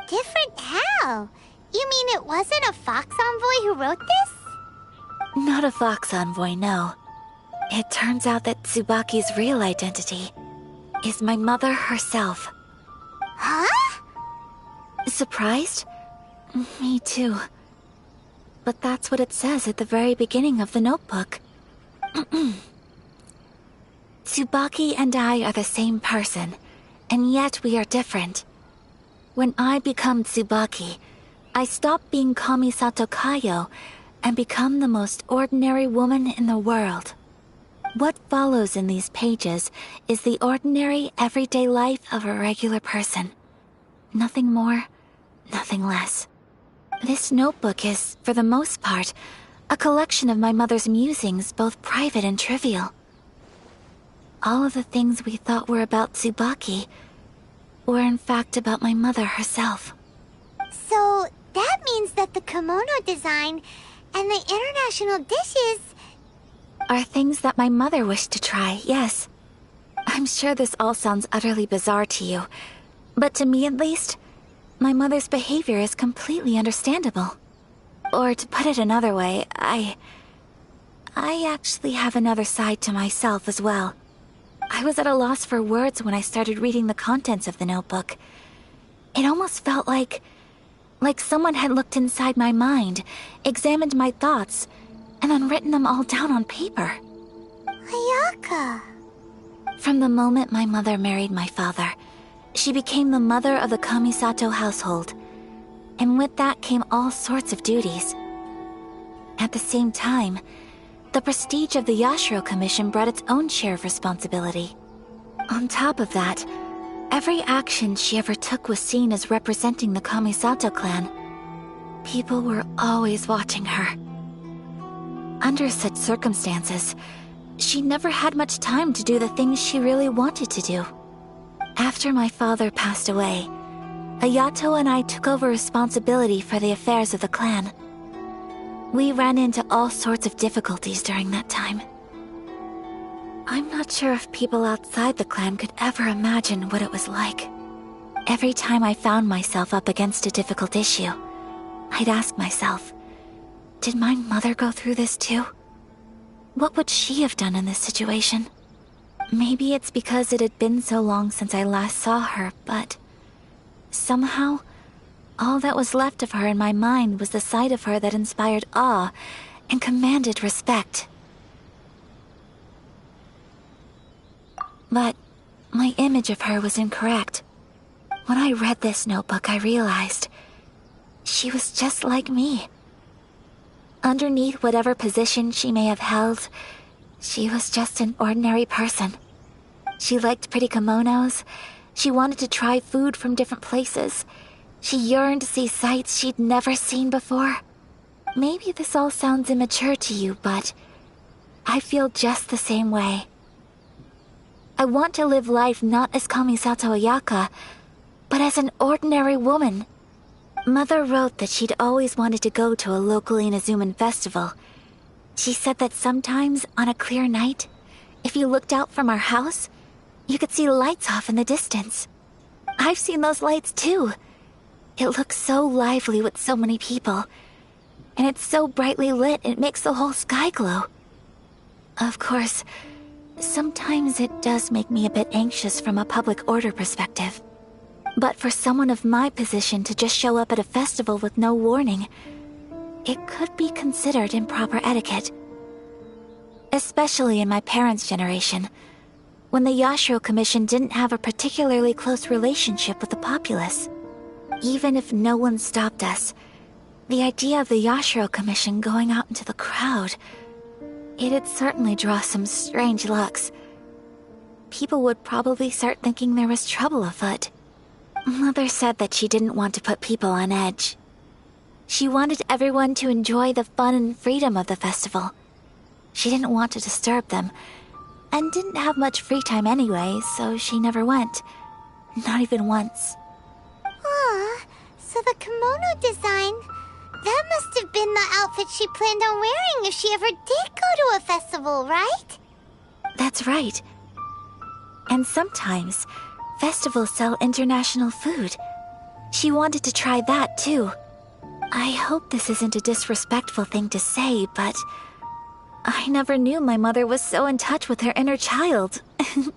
C: Different how? You mean it wasn't a Fox Envoy who wrote this?
B: Not a Fox Envoy, no. It turns out that Tsubaki's real identity is my mother herself.
C: Huh?
B: Surprised? Me too. But that's what it says at the very beginning of the notebook. Tsubaki and I are the same person, and yet we are different. When I become Tsubaki, I stop being Kamisato Kayo and become the most ordinary woman in the world. What follows in these pages is the ordinary, everyday life of a regular person. Nothing more, nothing less. This notebook is, for the most part, a collection of my mother's musings, both private and trivial. All of the things we thought were about Tsubaki were in fact about my mother herself.
C: So, that means that the kimono design and the international dishes
B: are things that my mother wished to try, yes. I'm sure this all sounds utterly bizarre to you, but to me at least, my mother's behavior is completely understandable. Or to put it another way, I actually have another side to myself as well. I was at a loss for words when I started reading the contents of the notebook. It almost felt like someone had looked inside my mind, examined my thoughts, and then written them all down on paper.
C: Ayaka.
B: From the moment my mother married my father, she became the mother of the Kamisato household, and with that came all sorts of duties. At the same time, the prestige of the Yashiro Commission brought its own share of responsibility. On top of that, every action she ever took was seen as representing the Kamisato clan. People were always watching her. Under such circumstances, she never had much time to do the things she really wanted to do. After my father passed away, Ayato and I took over responsibility for the affairs of the clan. We ran into all sorts of difficulties during that time. I'm not sure if people outside the clan could ever imagine what it was like. Every time I found myself up against a difficult issue, I'd ask myself, did my mother go through this too? What would she have done in this situation? Maybe it's because it had been so long since I last saw her, but somehow, all that was left of her in my mind was the sight of her that inspired awe and commanded respect. But my image of her was incorrect. When I read this notebook, I realized she was just like me. Underneath whatever position she may have held, she was just an ordinary person. She liked pretty kimonos. She wanted to try food from different places. She yearned to see sights she'd never seen before. Maybe this all sounds immature to you, but I feel just the same way. I want to live life not as Kamisato Ayaka, but as an ordinary woman. Mother wrote that she'd always wanted to go to a local Inazuman festival. She said that sometimes, on a clear night, if you looked out from our house, you could see lights off in the distance. I've seen those lights too. It looks so lively with so many people. And it's so brightly lit, it makes the whole sky glow. Of course, sometimes it does make me a bit anxious from a public order perspective. But for someone of my position to just show up at a festival with no warning, it could be considered improper etiquette. Especially in my parents' generation, when the Yashiro Commission didn't have a particularly close relationship with the populace. Even if no one stopped us, the idea of the Yashiro Commission going out into the crowd, it'd certainly draw some strange looks. People would probably start thinking there was trouble afoot. Mother said that she didn't want to put people on edge. She wanted everyone to enjoy the fun and freedom of the festival. She didn't want to disturb them, and didn't have much free time anyway, so she never went. Not even once.
C: Aw, so the kimono design, that must have been the outfit she planned on wearing if she ever did go to a festival, right?
B: That's right. And sometimes, festivals sell international food. She wanted to try that too. I hope this isn't a disrespectful thing to say, but I never knew my mother was so in touch with her inner child.
C: Well,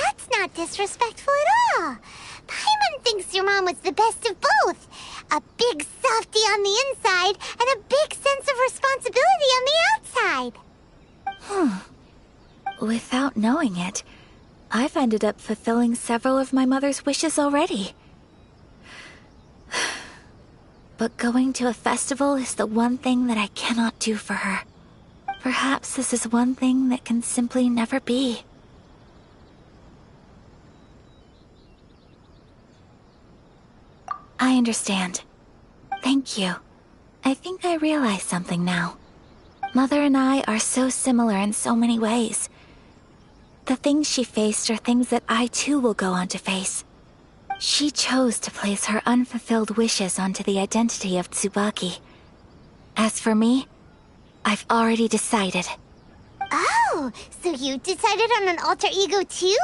C: that's not disrespectful at all. Paimon thinks your mom was the best of both. A big softie on the inside and a big sense of responsibility on the outside.
B: Without knowing it, I've ended up fulfilling several of my mother's wishes already. But going to a festival is the one thing that I cannot do for her. Perhaps this is one thing that can simply never be. I understand. Thank you. I think I realize something now. Mother and I are so similar in so many ways. The things she faced are things that I too will go on to face. She chose to place her unfulfilled wishes onto the identity of Tsubaki. As for me, I've already decided.
C: Oh, so you decided on an alter ego too?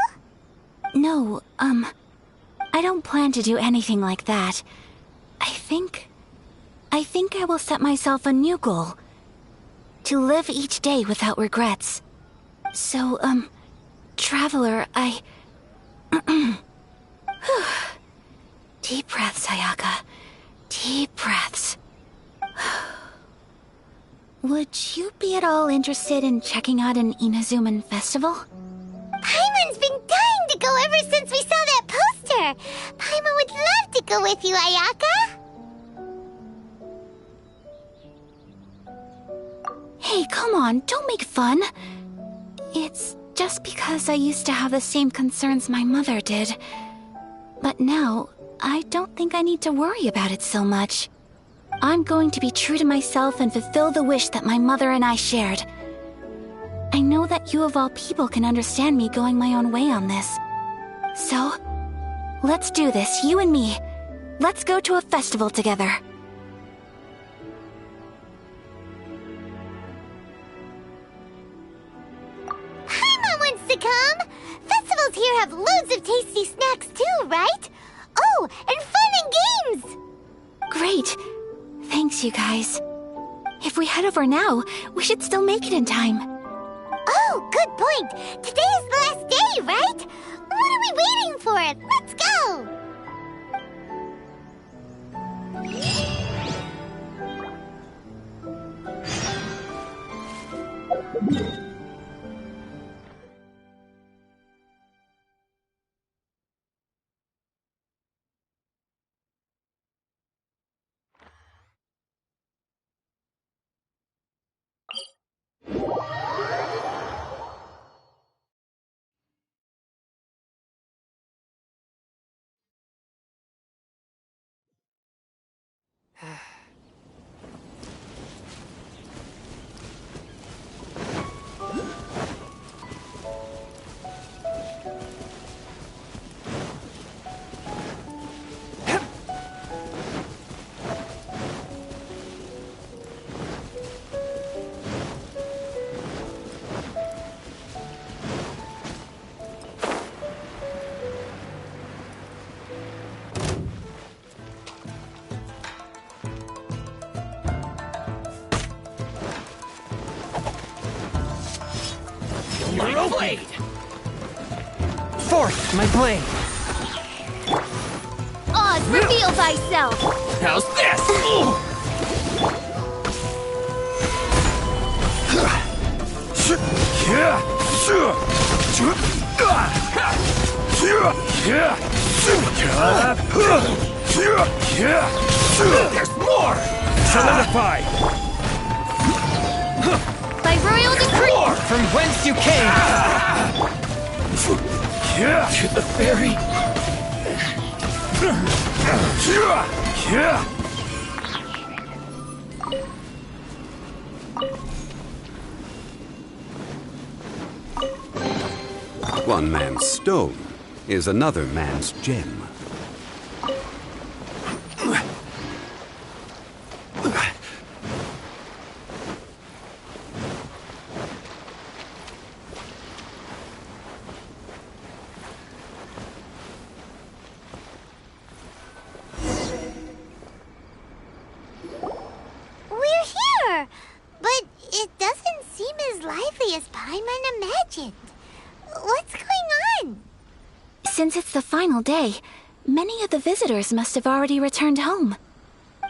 B: No, I don't plan to do anything like that. I think I will set myself a new goal. To live each day without regrets. So, Traveler, Deep breaths, Ayaka. Deep breaths. Would you be at all interested in checking out an Inazuman festival?
C: Paimon's been dying to go ever since we saw that poster! Paimon would love to go with you, Ayaka!
B: Hey, come on, don't make fun. It's just because I used to have the same concerns my mother did. But now, I don't think I need to worry about it so much. I'm going to be true to myself and fulfill the wish that my mother and I shared. I know that you of all people can understand me going my own way on this. So, let's do this, you and me. Let's go to a festival together.
C: Paimon wants to come! Festivals here have loads of tasty snacks too, right? Oh, and fun and games!
B: Great. Thanks, you guys. If we head over now, we should still make it in time.
C: Oh, good point! Today is the last day, right? What are we waiting for? Let's go!
G: My blade!
E: Forth, my blade!
C: Oz, reveal thyself!
G: How's this? There's more!
H: Solidify!
C: By royal decree!
G: More!
E: From whence you came!
G: To the ferry!
A: One man's stone is another man's gem.
C: We're here! But it doesn't seem as lively as Paimon imagined. What's going on?
B: Since it's the final day, many of the visitors must have already returned home.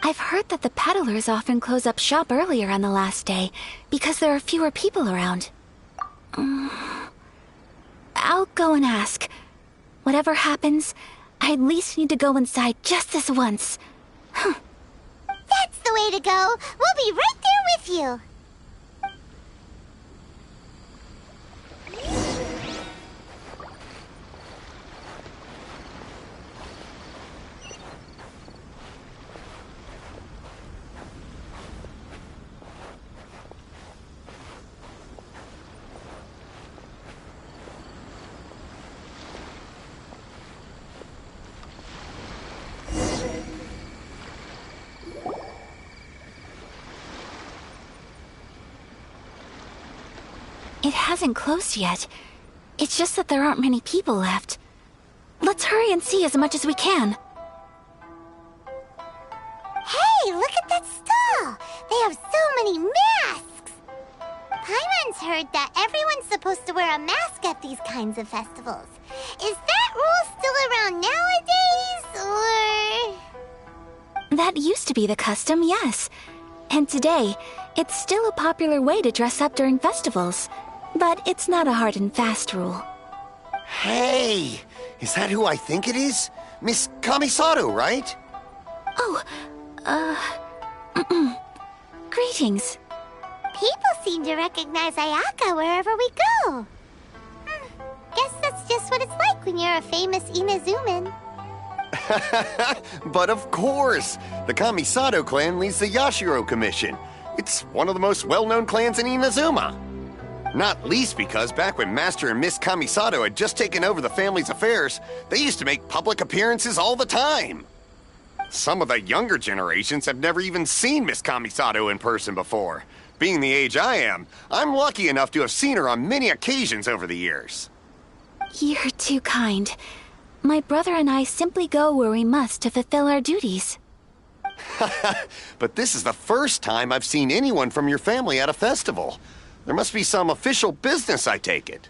B: I've heard that the peddlers often close up shop earlier on the last day because there are fewer people around. I'll go and ask. Whatever happens, I at least need to go inside just this once.
C: That's the way to go. We'll be right there with you.
B: It hasn't closed yet. It's just that there aren't many people left. Let's hurry and see as much as we can.
C: Hey, look at that stall! They have so many masks! Paimon's heard that everyone's supposed to wear a mask at these kinds of festivals. Is that rule still around nowadays, or...?
B: That used to be the custom, yes. And today, it's still a popular way to dress up during festivals. But it's not a hard and fast rule.
K: Hey! Is that who I think it is? Miss Kamisato, right?
B: Oh, greetings.
C: People seem to recognize Ayaka wherever we go. Guess that's just what it's like when you're a famous Inazuman.
K: But of course! The Kamisato clan leads the Yashiro Commission. It's one of the most well-known clans in Inazuma. Not least because back when Master and Miss Kamisato had just taken over the family's affairs, they used to make public appearances all the time. Some of the younger generations have never even seen Miss Kamisato in person before. Being the age I am, I'm lucky enough to have seen her on many occasions over the years.
B: You're too kind. My brother and I simply go where we must to fulfill our duties.
K: But this is the first time I've seen anyone from your family at a festival. There must be some official business, I take it.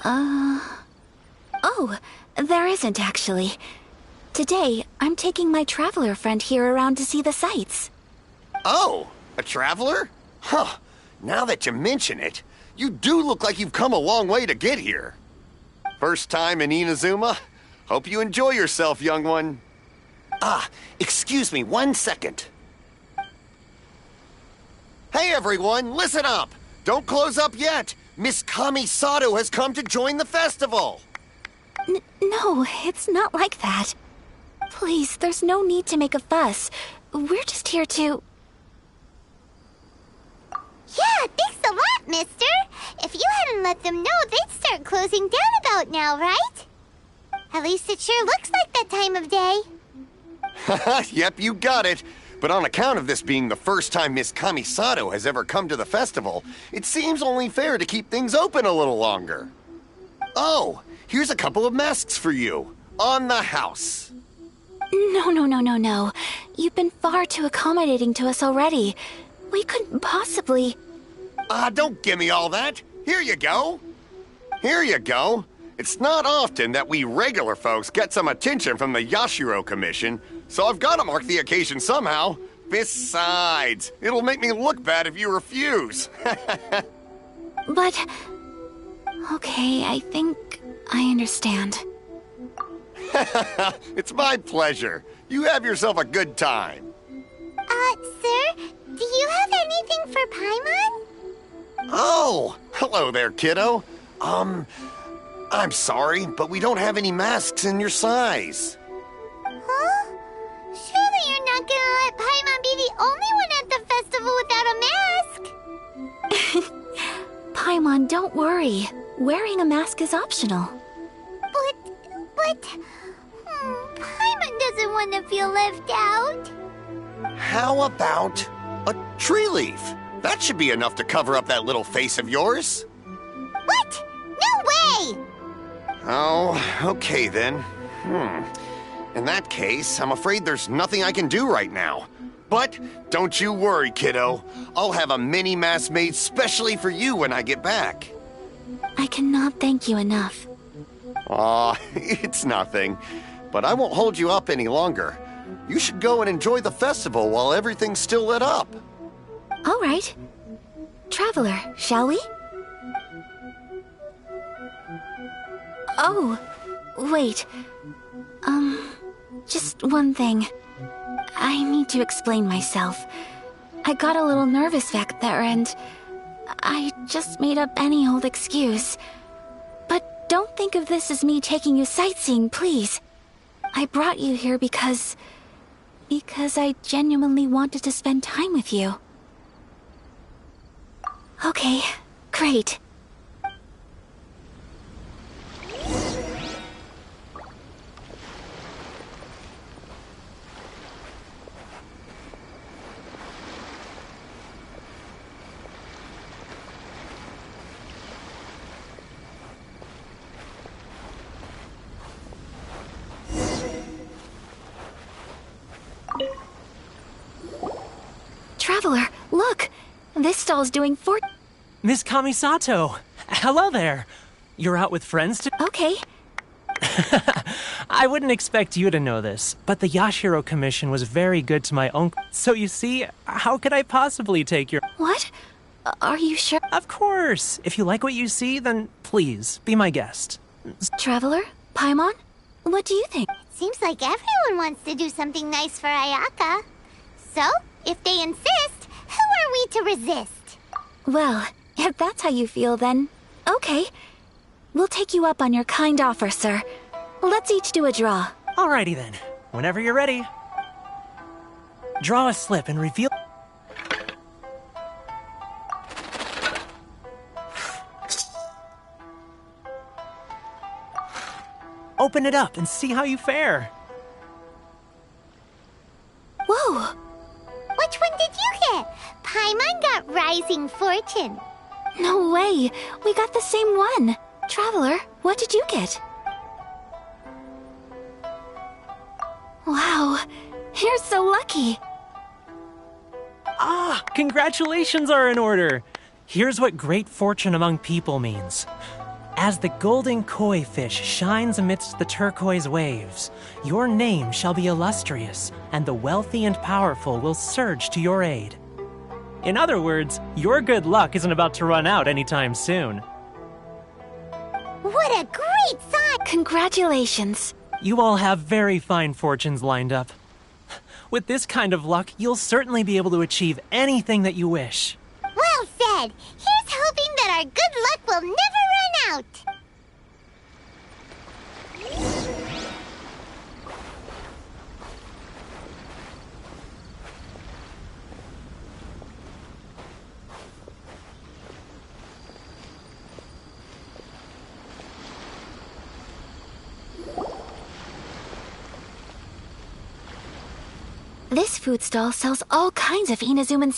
B: Oh, there isn't actually. Today, I'm taking my traveler friend here around to see the sights.
K: Oh, a traveler? Huh. Now that you mention it, you do look like you've come a long way to get here. First time in Inazuma? Hope you enjoy yourself, young one. Ah, excuse me 1 second. Hey everyone, listen up! Don't close up yet! Miss Kamisato has come to join the festival!
B: No, it's not like that. Please, there's no need to make a fuss. We're just here to...
C: Yeah, thanks a lot, mister. If you hadn't let them know, they'd start closing down about now, right? At least it sure looks like that time of day.
K: Yep, you got it. But on account of this being the first time Miss Kamisato has ever come to the festival, it seems only fair to keep things open a little longer. Oh, here's a couple of masks for you. On the house.
B: No. You've been far too accommodating to us already. We couldn't possibly...
K: Don't give me all that. Here you go. Here you go. It's not often that we regular folks get some attention from the Yashiro Commission, so I've got to mark the occasion somehow. Besides, it'll make me look bad if you refuse.
B: But... Okay, I think I understand.
K: It's my pleasure. You have yourself a good time.
C: Sir, do you have anything for Paimon?
K: Oh, hello there, kiddo. I'm sorry, but we don't have any masks in your size.
C: Huh? Surely you're not gonna let Paimon be the only one at the festival without a mask?
B: Paimon, don't worry. Wearing a mask is optional.
C: But... Paimon doesn't want to feel left out.
K: How about a tree leaf? That should be enough to cover up that little face of yours.
C: What? No way!
K: Oh, okay then. In that case, I'm afraid there's nothing I can do right now. But don't you worry, kiddo. I'll have a mini mask made specially for you when I get back.
B: I cannot thank you enough.
K: Aw, it's nothing. But I won't hold you up any longer. You should go and enjoy the festival while everything's still lit up.
B: All right. Traveler, shall we? Oh, wait. Just one thing. I need to explain myself. I got a little nervous back there and I just made up any old excuse. But don't think of this as me taking you sightseeing, please. I brought you here because I genuinely wanted to spend time with you. Okay, great. Traveler, look! This stall's doing
L: Miss Kamisato! Hello there! You're out with friends
B: Okay.
L: I wouldn't expect you to know this, but the Yashiro Commission was very good to my uncle. So you see, how could I possibly take your—
B: What? Are you sure?
L: Of course! If you like what you see, then please, be my guest.
B: Traveler? Paimon? What do you think?
C: Seems like everyone wants to do something nice for Ayaka. So, if they insist, who are we to resist?
B: Well, if that's how you feel, then okay. We'll take you up on your kind offer, sir. Let's each do a draw.
L: Alrighty then. Whenever you're ready. Draw a slip and reveal— Open it up and see how you fare.
B: Whoa!
C: Which one did you get? Paimon got Rising Fortune.
B: No way! We got the same one! Traveler, what did you get? Wow, you're so lucky!
L: Ah, congratulations are in order! Here's what great fortune among people means. As the golden koi fish shines amidst the turquoise waves, your name shall be illustrious, and the wealthy and powerful will surge to your aid. In other words, your good luck isn't about to run out anytime soon.
C: What a great sign!
B: Congratulations!
L: You all have very fine fortunes lined up. With this kind of luck, you'll certainly be able to achieve anything that you wish.
C: Well said! Here's hoping that our good luck will never run out!
B: This food stall sells all kinds of Inazuman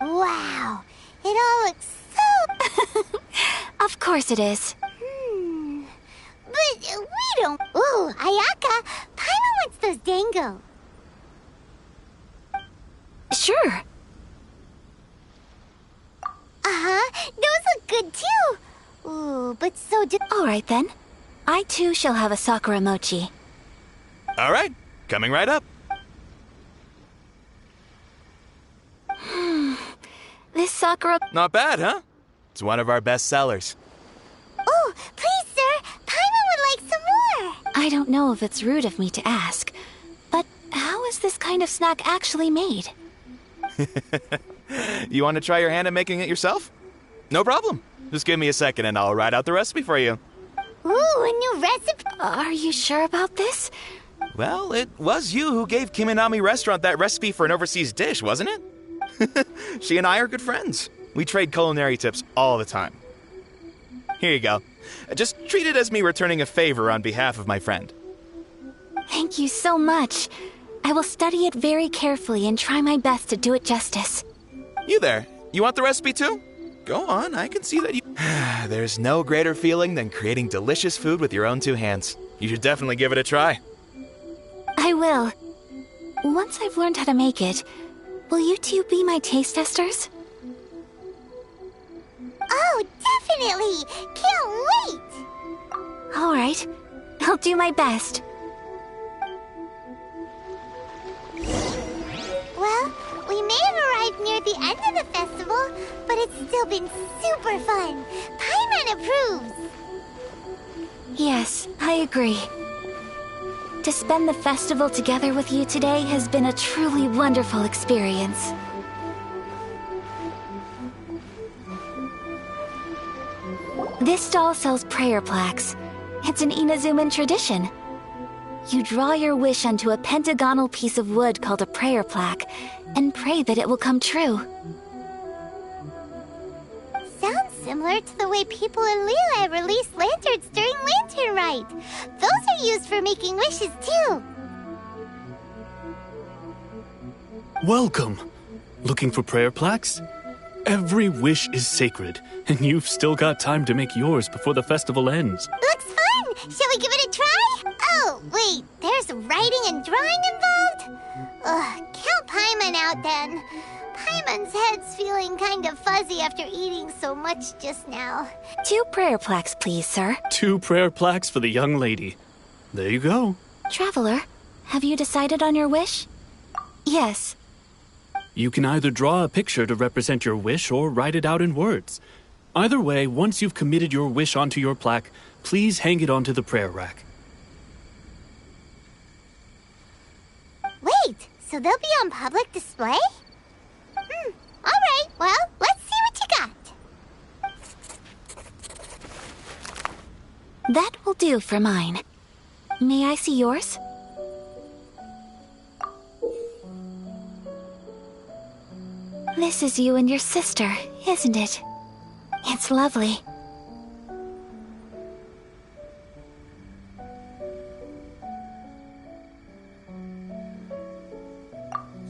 C: Wow! It all looks so...
B: Of course it is.
C: But we don't... Ooh, Ayaka! Paimon wants those dango.
B: Sure.
C: Uh-huh, those look good too. Ooh, but so do...
B: Alright then. I too shall have a Sakura mochi.
M: Alright, coming right up.
B: This Sakura...
M: Not bad, huh? It's one of our best sellers.
C: Oh, please, sir! Paimon would like some more!
B: I don't know if it's rude of me to ask, but how is this kind of snack actually made?
M: You want to try your hand at making it yourself? No problem. Just give me a second and I'll write out the recipe for you.
C: Ooh, a new recipe!
B: Are you sure about this?
M: Well, it was you who gave Kiminami Restaurant that recipe for an overseas dish, wasn't it? She and I are good friends. We trade culinary tips all the time. Here you go. Just treat it as me returning a favor on behalf of my friend.
B: Thank you so much. I will study it very carefully and try my best to do it justice.
M: You there. You want the recipe too? Go on, I can see that you... There's no greater feeling than creating delicious food with your own two hands. You should definitely give it a try.
B: I will. Once I've learned how to make it, will you two be my taste testers?
C: Oh, definitely! Can't wait!
B: Alright, I'll do my best.
C: Well, we may have arrived near the end of the festival, but it's still been super fun. Paimon approves!
B: Yes, I agree. To spend the festival together with you today has been a truly wonderful experience. This stall sells prayer plaques. It's an Inazuman tradition. You draw your wish onto a pentagonal piece of wood called a prayer plaque, and pray that it will come true.
C: Sounds similar to the way people in Liyue release lanterns during Lantern Rite. Those are used for making wishes too.
N: Welcome. Looking for prayer plaques? Every wish is sacred, and you've still got time to make yours before the festival ends.
C: Looks fun! Shall we give it a try? Oh, wait, there's writing and drawing involved? Ugh, count Paimon out then. Paimon's head's feeling kind of fuzzy after eating so much just now.
B: 2 prayer plaques, please, sir.
N: 2 prayer plaques for the young lady. There you go.
B: Traveler, have you decided on your wish? Yes.
N: You can either draw a picture to represent your wish or write it out in words. Either way, once you've committed your wish onto your plaque, please hang it onto the prayer rack.
C: Wait, so they'll be on public display? Alright, well, let's see what you got.
B: That will do for mine. May I see yours? This is you and your sister, isn't it? It's lovely.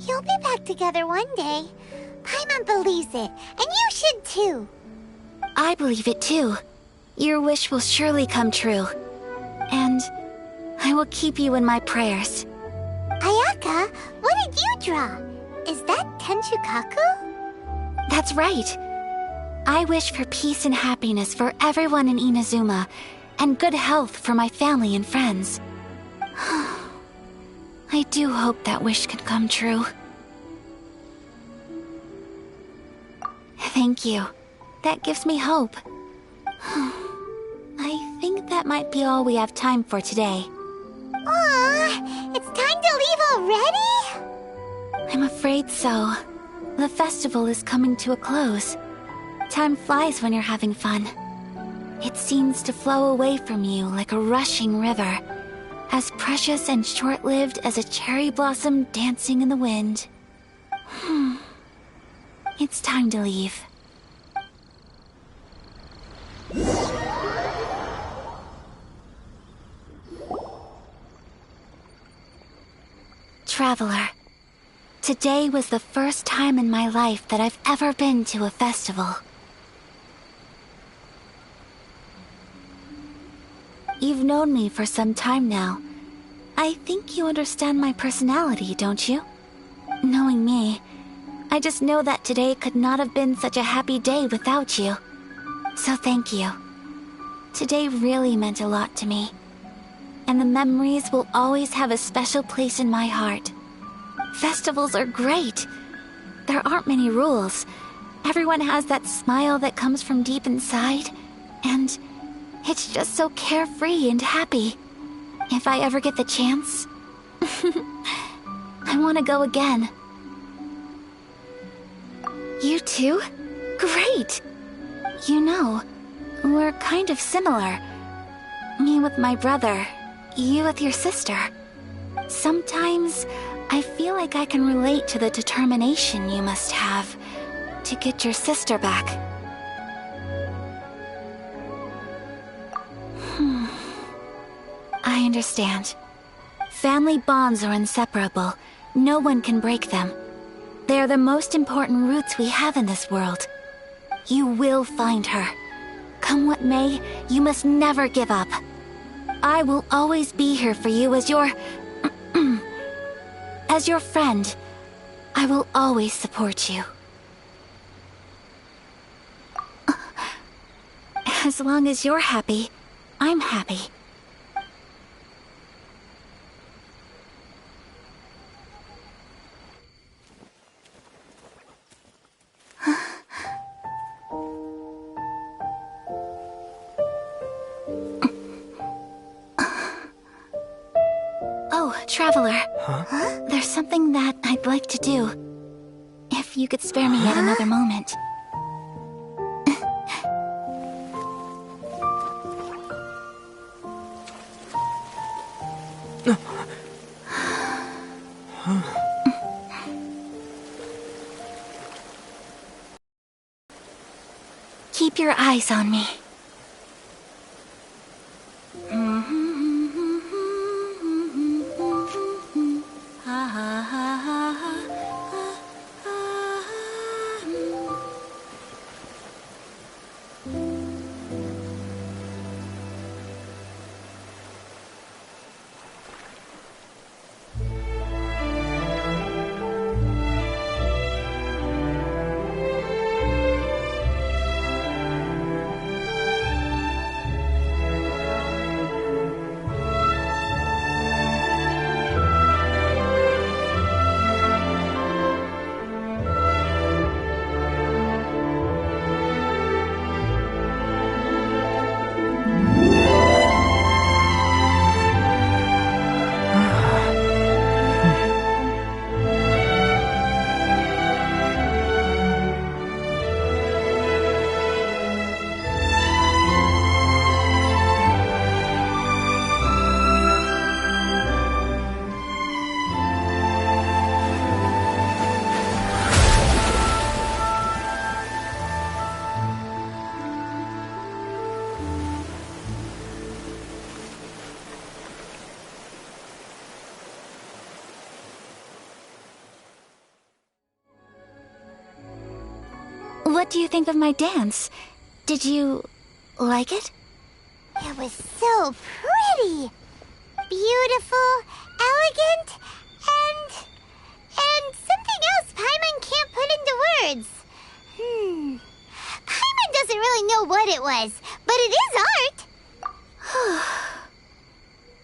C: You'll be back together one day. Paimon believes it, and you should too.
B: I believe it too. Your wish will surely come true. And I will keep you in my prayers.
C: Ayaka, what did you draw? Is that Tenchukaku?
B: That's right. I wish for peace and happiness for everyone in Inazuma, and good health for my family and friends. I do hope that wish can come true. Thank you. That gives me hope. I think that might be all we have time for today.
C: Aw, it's time to leave already?
B: I'm afraid so. The festival is coming to a close. Time flies when you're having fun. It seems to flow away from you like a rushing river, as precious and short-lived as a cherry blossom dancing in the wind. It's time to leave. Traveler, today was the first time in my life that I've ever been to a festival. You've known me for some time now. I think you understand my personality, don't you? Knowing me, I just know that today could not have been such a happy day without you. So thank you. Today really meant a lot to me. And the memories will always have a special place in my heart. Festivals are great. There aren't many rules. Everyone has that smile that comes from deep inside, and it's just so carefree and happy. If I ever get the chance, I want to go again. You too? Great! You know, we're kind of similar. Me with my brother, you with your sister. Sometimes I feel like I can relate to the determination you must have to get your sister back. I understand. Family bonds are inseparable. No one can break them. They are the most important roots we have in this world. You will find her. Come what may, you must never give up. I will always be here for you as your... as your friend. I will always support you. As long as you're happy, I'm happy. Traveler.
E: Huh?
B: There's something that I'd like to do. If you could spare me yet another moment. Keep your eyes on me. What do you think of my dance? Did you like it?
C: It was so pretty! Beautiful, elegant, and something else Paimon can't put into words. Paimon doesn't really know what it was, but it is art!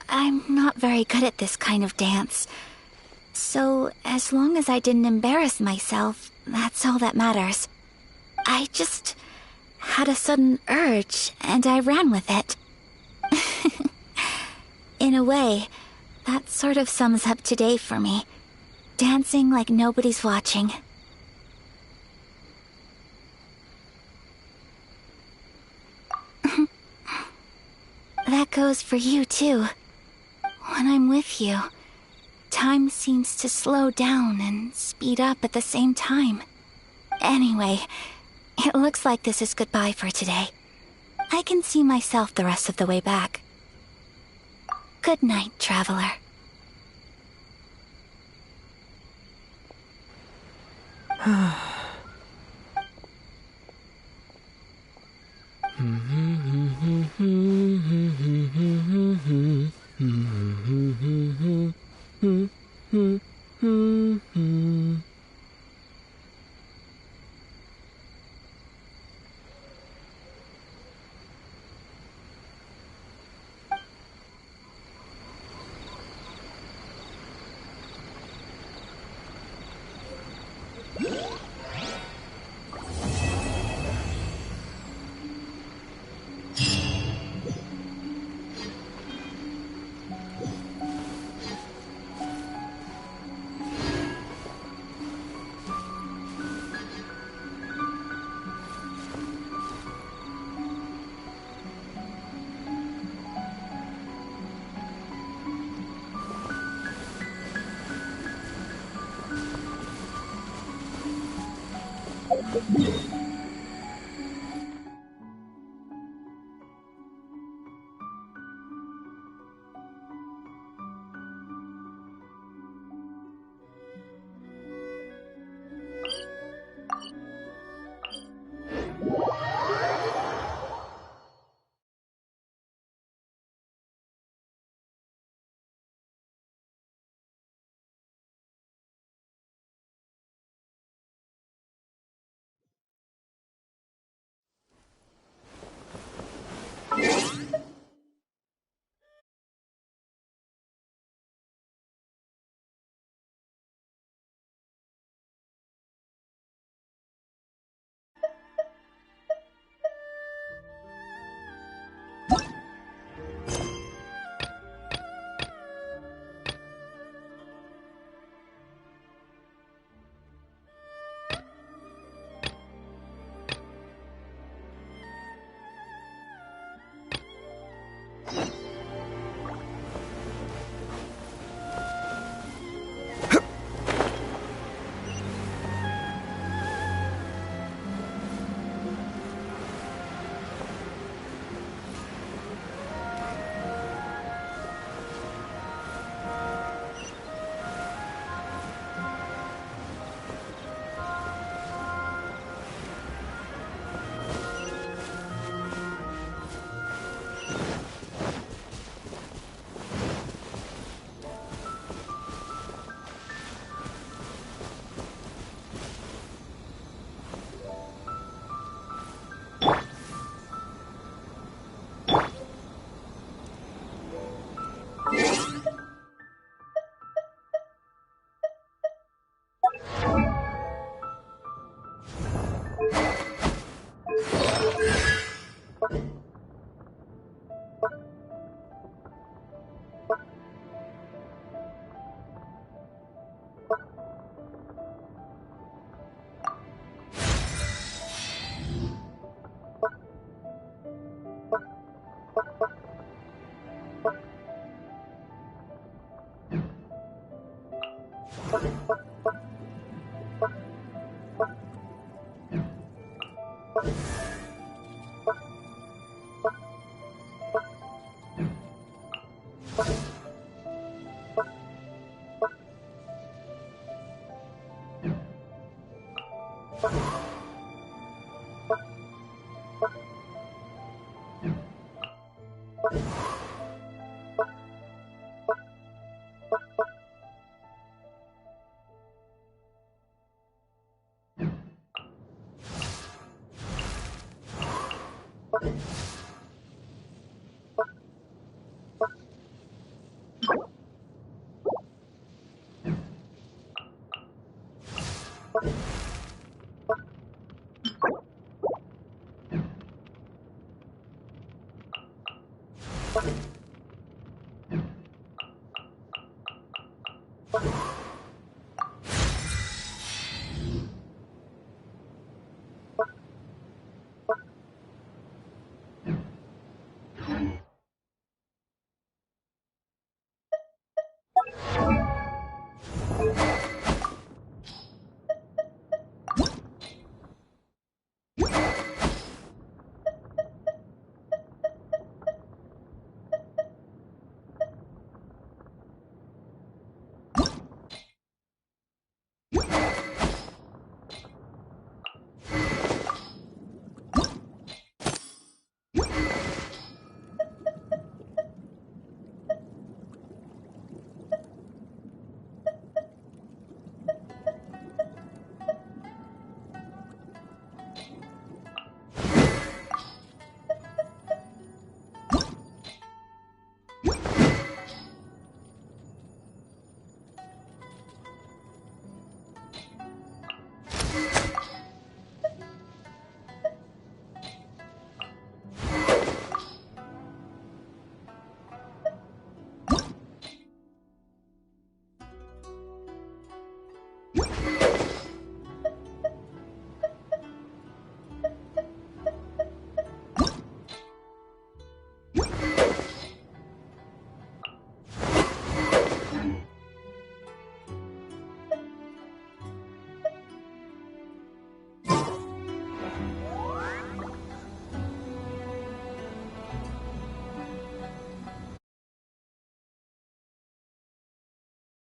B: I'm not very good at this kind of dance. So, as long as I didn't embarrass myself, that's all that matters. I just had a sudden urge, and I ran with it. In a way, that sort of sums up today for me. Dancing like nobody's watching. That goes for you, too. When I'm with you, time seems to slow down and speed up at the same time. Anyway, it looks like this is goodbye for today. I can see myself the rest of the way back. Good night, Traveler.
O: You